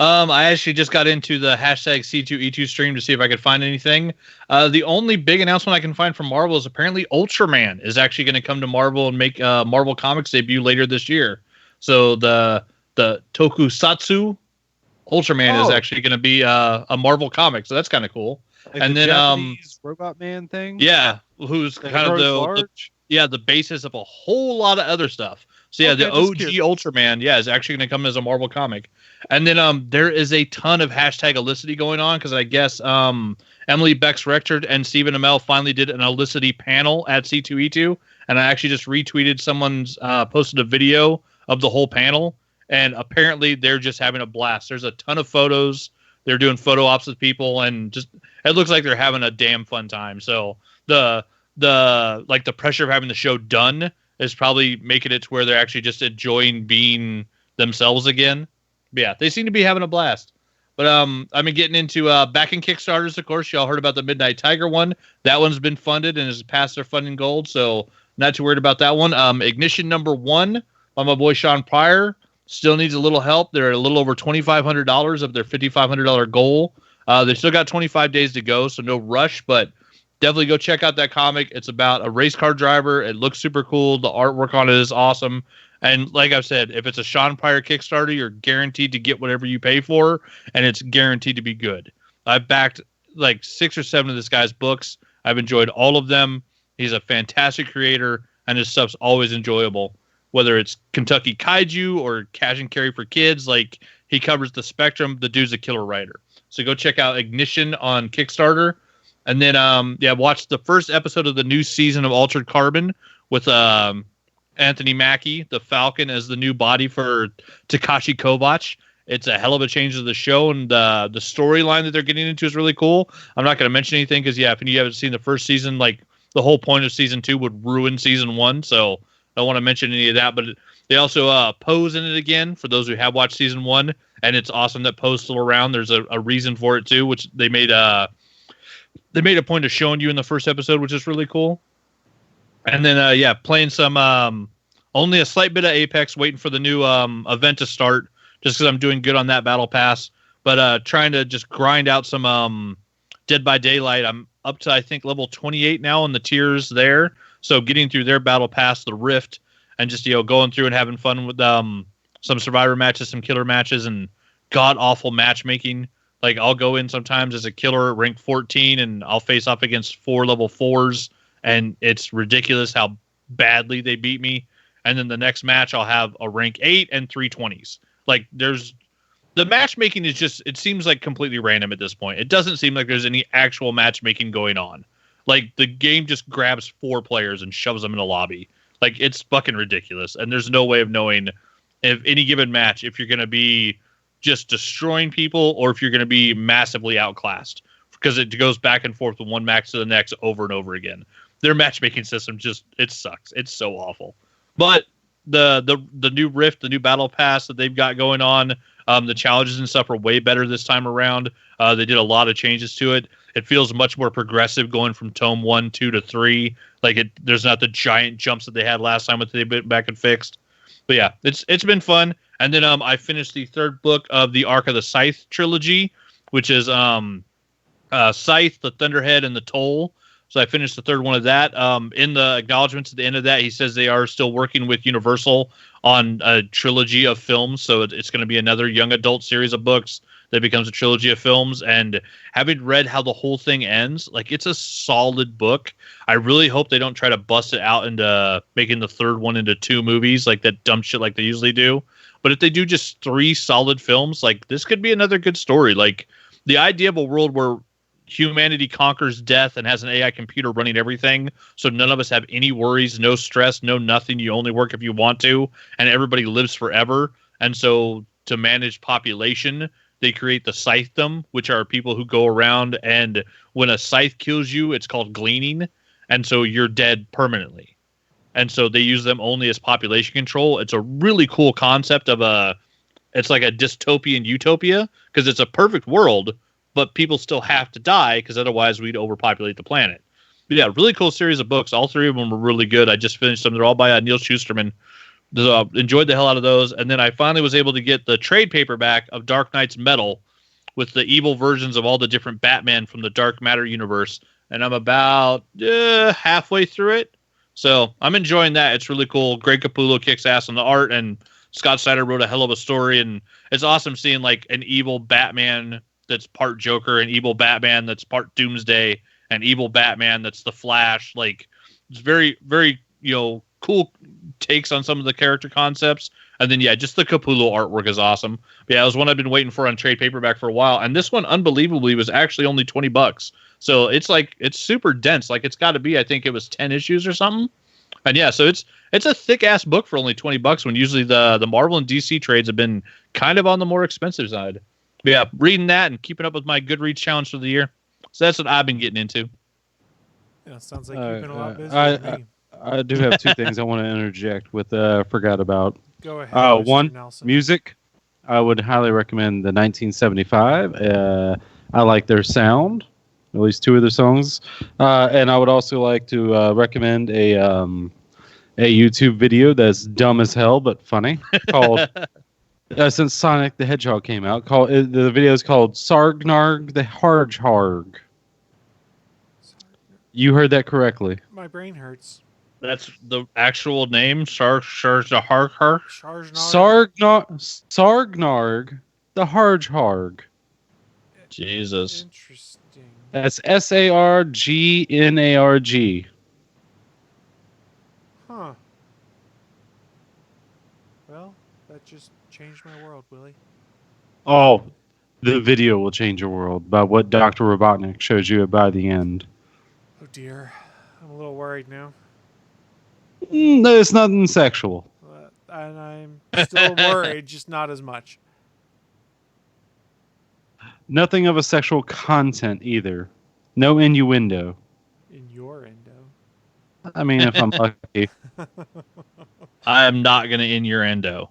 I actually just got into the hashtag C2E2 stream to see if I could find anything. The only big announcement I can find from Marvel is apparently Ultraman is actually going to come to Marvel and make Marvel Comics debut later this year. So the Tokusatsu Ultraman is actually going to be a Marvel comic. So that's kind of cool. Like and the then Japanese Robot Man thing. Yeah, who's that kind of the basis of a whole lot of other stuff. So yeah, the OG Ultraman, is actually going to come as a Marvel comic. And then there is a ton of hashtag Elicity going on because I guess Emily Bex Rector and Stephen Amell finally did an Elicity panel at C2E2, and I actually just retweeted someone's posted a video of the whole panel, and apparently they're just having a blast. There's a ton of photos. They're doing photo ops with people, and just it looks like they're having a damn fun time. So the pressure of having the show done is probably making it to where they're actually just enjoying being themselves again. But yeah, they seem to be having a blast. But I've been getting into backing Kickstarters, of course. Y'all heard about the Midnight Tiger one. That one's been funded and has passed their funding goal, so not too worried about that one. Ignition #1 by my boy Sean Pryor still needs a little help. They're a little over $2,500 of their $5,500 goal. They still got 25 days to go, so no rush, but definitely go check out that comic. It's about a race car driver. It looks super cool. The artwork on it is awesome. And like I've said, if it's a Sean Pryor Kickstarter, you're guaranteed to get whatever you pay for, and it's guaranteed to be good. I've backed like 6 or 7 of this guy's books. I've enjoyed all of them. He's a fantastic creator, and his stuff's always enjoyable. Whether it's Kentucky Kaiju or Cash and Carry for kids, like he covers the spectrum. The dude's a killer writer. So go check out Ignition on Kickstarter. And then, watch the first episode of the new season of Altered Carbon with Anthony Mackie, the Falcon, as the new body for Takashi Kovacs. It's a hell of a change to the show, and the storyline that they're getting into is really cool. I'm not going to mention anything because, if you haven't seen the first season, like the whole point of season 2 would ruin season 1, so I don't want to mention any of that. But they also Poe's in it again for those who have watched season 1, and it's awesome that Poe's still around. There's a reason for it too, which they made a point of showing you in the first episode, which is really cool. And then playing some only a slight bit of Apex, waiting for the new event to start, just because I'm doing good on that battle pass. But trying to just grind out some Dead by Daylight. I'm up to, I think, level 28 now in the tiers there. So getting through their battle pass, the Rift, and just going through and having fun with some survivor matches, some killer matches, and god awful matchmaking. Like I'll go in sometimes as a killer at rank 14, and I'll face off against 4 level 4s, and it's ridiculous how badly they beat me. And then the next match I'll have a rank 8 and 3 20s. Like the matchmaking is just, it seems like completely random at this point. It doesn't seem like there's any actual matchmaking going on. Like the game just grabs 4 players and shoves them in a lobby. Like it's fucking ridiculous. And there's no way of knowing if any given match, if you're going to be just destroying people or if you're going to be massively outclassed, because it goes back and forth from one match to the next over and over again. Their matchmaking system just, it sucks. It's so awful. But the new Rift, the new battle pass that they've got going on, the challenges and stuff are way better this time around. They did a lot of changes to it. It feels much more progressive going from Tome 1, 2 to 3. Like there's not the giant jumps that they had last time that they went back and fixed. But yeah, it's been fun. And then I finished the 3rd book of the Arc of the Scythe trilogy, which is Scythe, the Thunderhead, and the Toll. So I finished the 3rd one of that. In the acknowledgments at the end of that, he says they are still working with Universal on a trilogy of films. So it's going to be another young adult series of books that becomes a trilogy of films. And having read how the whole thing ends, like it's a solid book. I really hope they don't try to bust it out into making the 3rd one into 2 movies, like that dumb shit like they usually do. But if they do just 3 solid films, like this could be another good story. Like the idea of a world where humanity conquers death and has an AI computer running everything, so none of us have any worries, no stress, no nothing. You only work if you want to, and everybody lives forever. And so to manage population, they create the Scythedom, which are people who go around, and when a scythe kills you, it's called gleaning, and so you're dead permanently. And so they use them only as population control. It's a really cool concept of it's like a dystopian utopia, because it's a perfect world, but people still have to die because otherwise we'd overpopulate the planet. But yeah, really cool series of books. All 3 of them were really good. I just finished them. They're all by Neil Shusterman. Enjoyed the hell out of those. And then I finally was able to get the trade paperback of Dark Knight's Metal with the evil versions of all the different Batman from the Dark Matter universe. And I'm about halfway through it. So I'm enjoying that. It's really cool. Greg Capullo kicks ass on the art, and Scott Snyder wrote a hell of a story. And it's awesome seeing like an evil Batman that's part Joker, and evil Batman that's part Doomsday, and evil Batman that's the Flash. Like it's very, very, cool takes on some of the character concepts. And then just the Capullo artwork is awesome. But yeah, it was one I've been waiting for on trade paperback for a while, and this one unbelievably was actually only $20. So it's super dense. Like it's got to be, I think it was 10 issues or something. And yeah, so it's a thick ass book for only $20 when usually the Marvel and DC trades have been kind of on the more expensive side. But yeah, reading that and keeping up with my Goodreads challenge for the year. So that's what I've been getting into. Yeah, sounds like you've been a lot busier than me. I do have 2 things I want to interject with. Forgot about. Go ahead. Mr. One, Nelson. music. I would highly recommend the 1975. I like their sound, at least 2 of their songs, and I would also like to recommend a YouTube video that's dumb as hell but funny called. Since Sonic the Hedgehog came out, the video is called Sargnarg the Harg. You heard that correctly. My brain hurts. That's the actual name. Sargnarg. Sargnarg, the Harg. Jesus. Interesting. That's Sargnarg. Huh. Well, that just changed my world, Willie. Oh, the video will change your world by what Dr. Robotnik shows you by the end. Oh dear. I'm a little worried now. It's nothing sexual. And I'm still worried, just not as much. Nothing of a sexual content either. No innuendo. In your endo. I mean, if I'm lucky. I am not going to innuendo.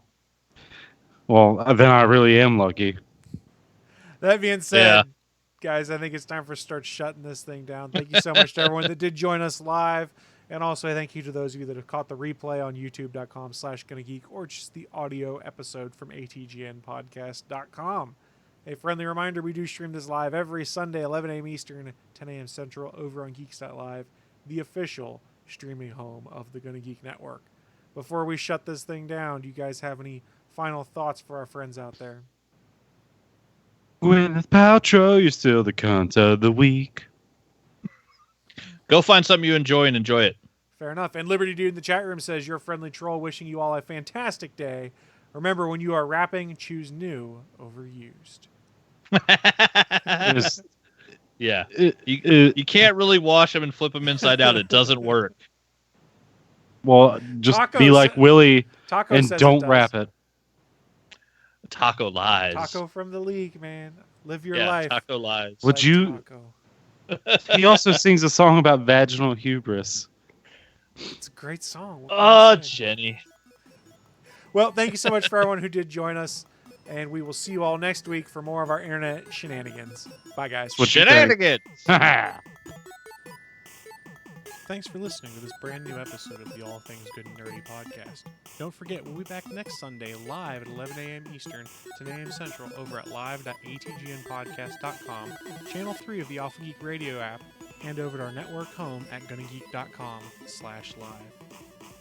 Well, then I really am lucky. That being said, Yeah. guys, I think it's time for us to start shutting this thing down. Thank you so much to everyone that did join us live. And also, thank you to those of you that have caught the replay on youtube.com/Gonna Geek or just the audio episode from ATGNpodcast.com. A friendly reminder, we do stream this live every Sunday, 11 a.m. Eastern, 10 a.m. Central, over on geeks.live, the official streaming home of the Gonna Geek Network. Before we shut this thing down, do you guys have any final thoughts for our friends out there? Gwyneth Paltrow, you're still the cunt of the week. Go find something you enjoy and enjoy it. Fair enough. And Liberty Dude in the chat room says, your friendly troll wishing you all a fantastic day. Remember, when you are rapping, choose new over used. Yeah. You can't really wash them and flip them inside out. It doesn't work. Well, just Taco be like Willie Taco and says don't it does. rap it. Taco lies. Taco from the league, man. Live your Yeah, life. Taco lies. Would like you? Taco. He also sings a song about vaginal hubris. It's a great song. What can Oh, I say? Jenny. Well, thank you so much for everyone who did join us. And we will see you all next week for more of our internet shenanigans. Bye, guys. What you think? Shenanigans. Thanks for listening to this brand new episode of the All Things Good and Nerdy podcast. Don't forget, we'll be back next Sunday live at 11 a.m. Eastern, 10 a.m. Central over at live.atgnpodcast.com, channel 3 of the Alpha Geek Radio app, and over at our network home at gonnageek.com/live.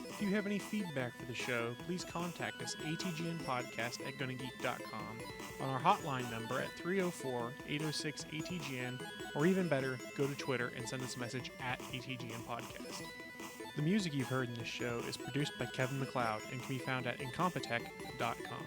If you have any feedback for the show, please contact us atgnpodcast@gonnageek.com, on our hotline number at 304-806-ATGN, or even better, go to Twitter and send us a message at ATGN Podcast. The music you've heard in this show is produced by Kevin MacLeod and can be found at incompetech.com.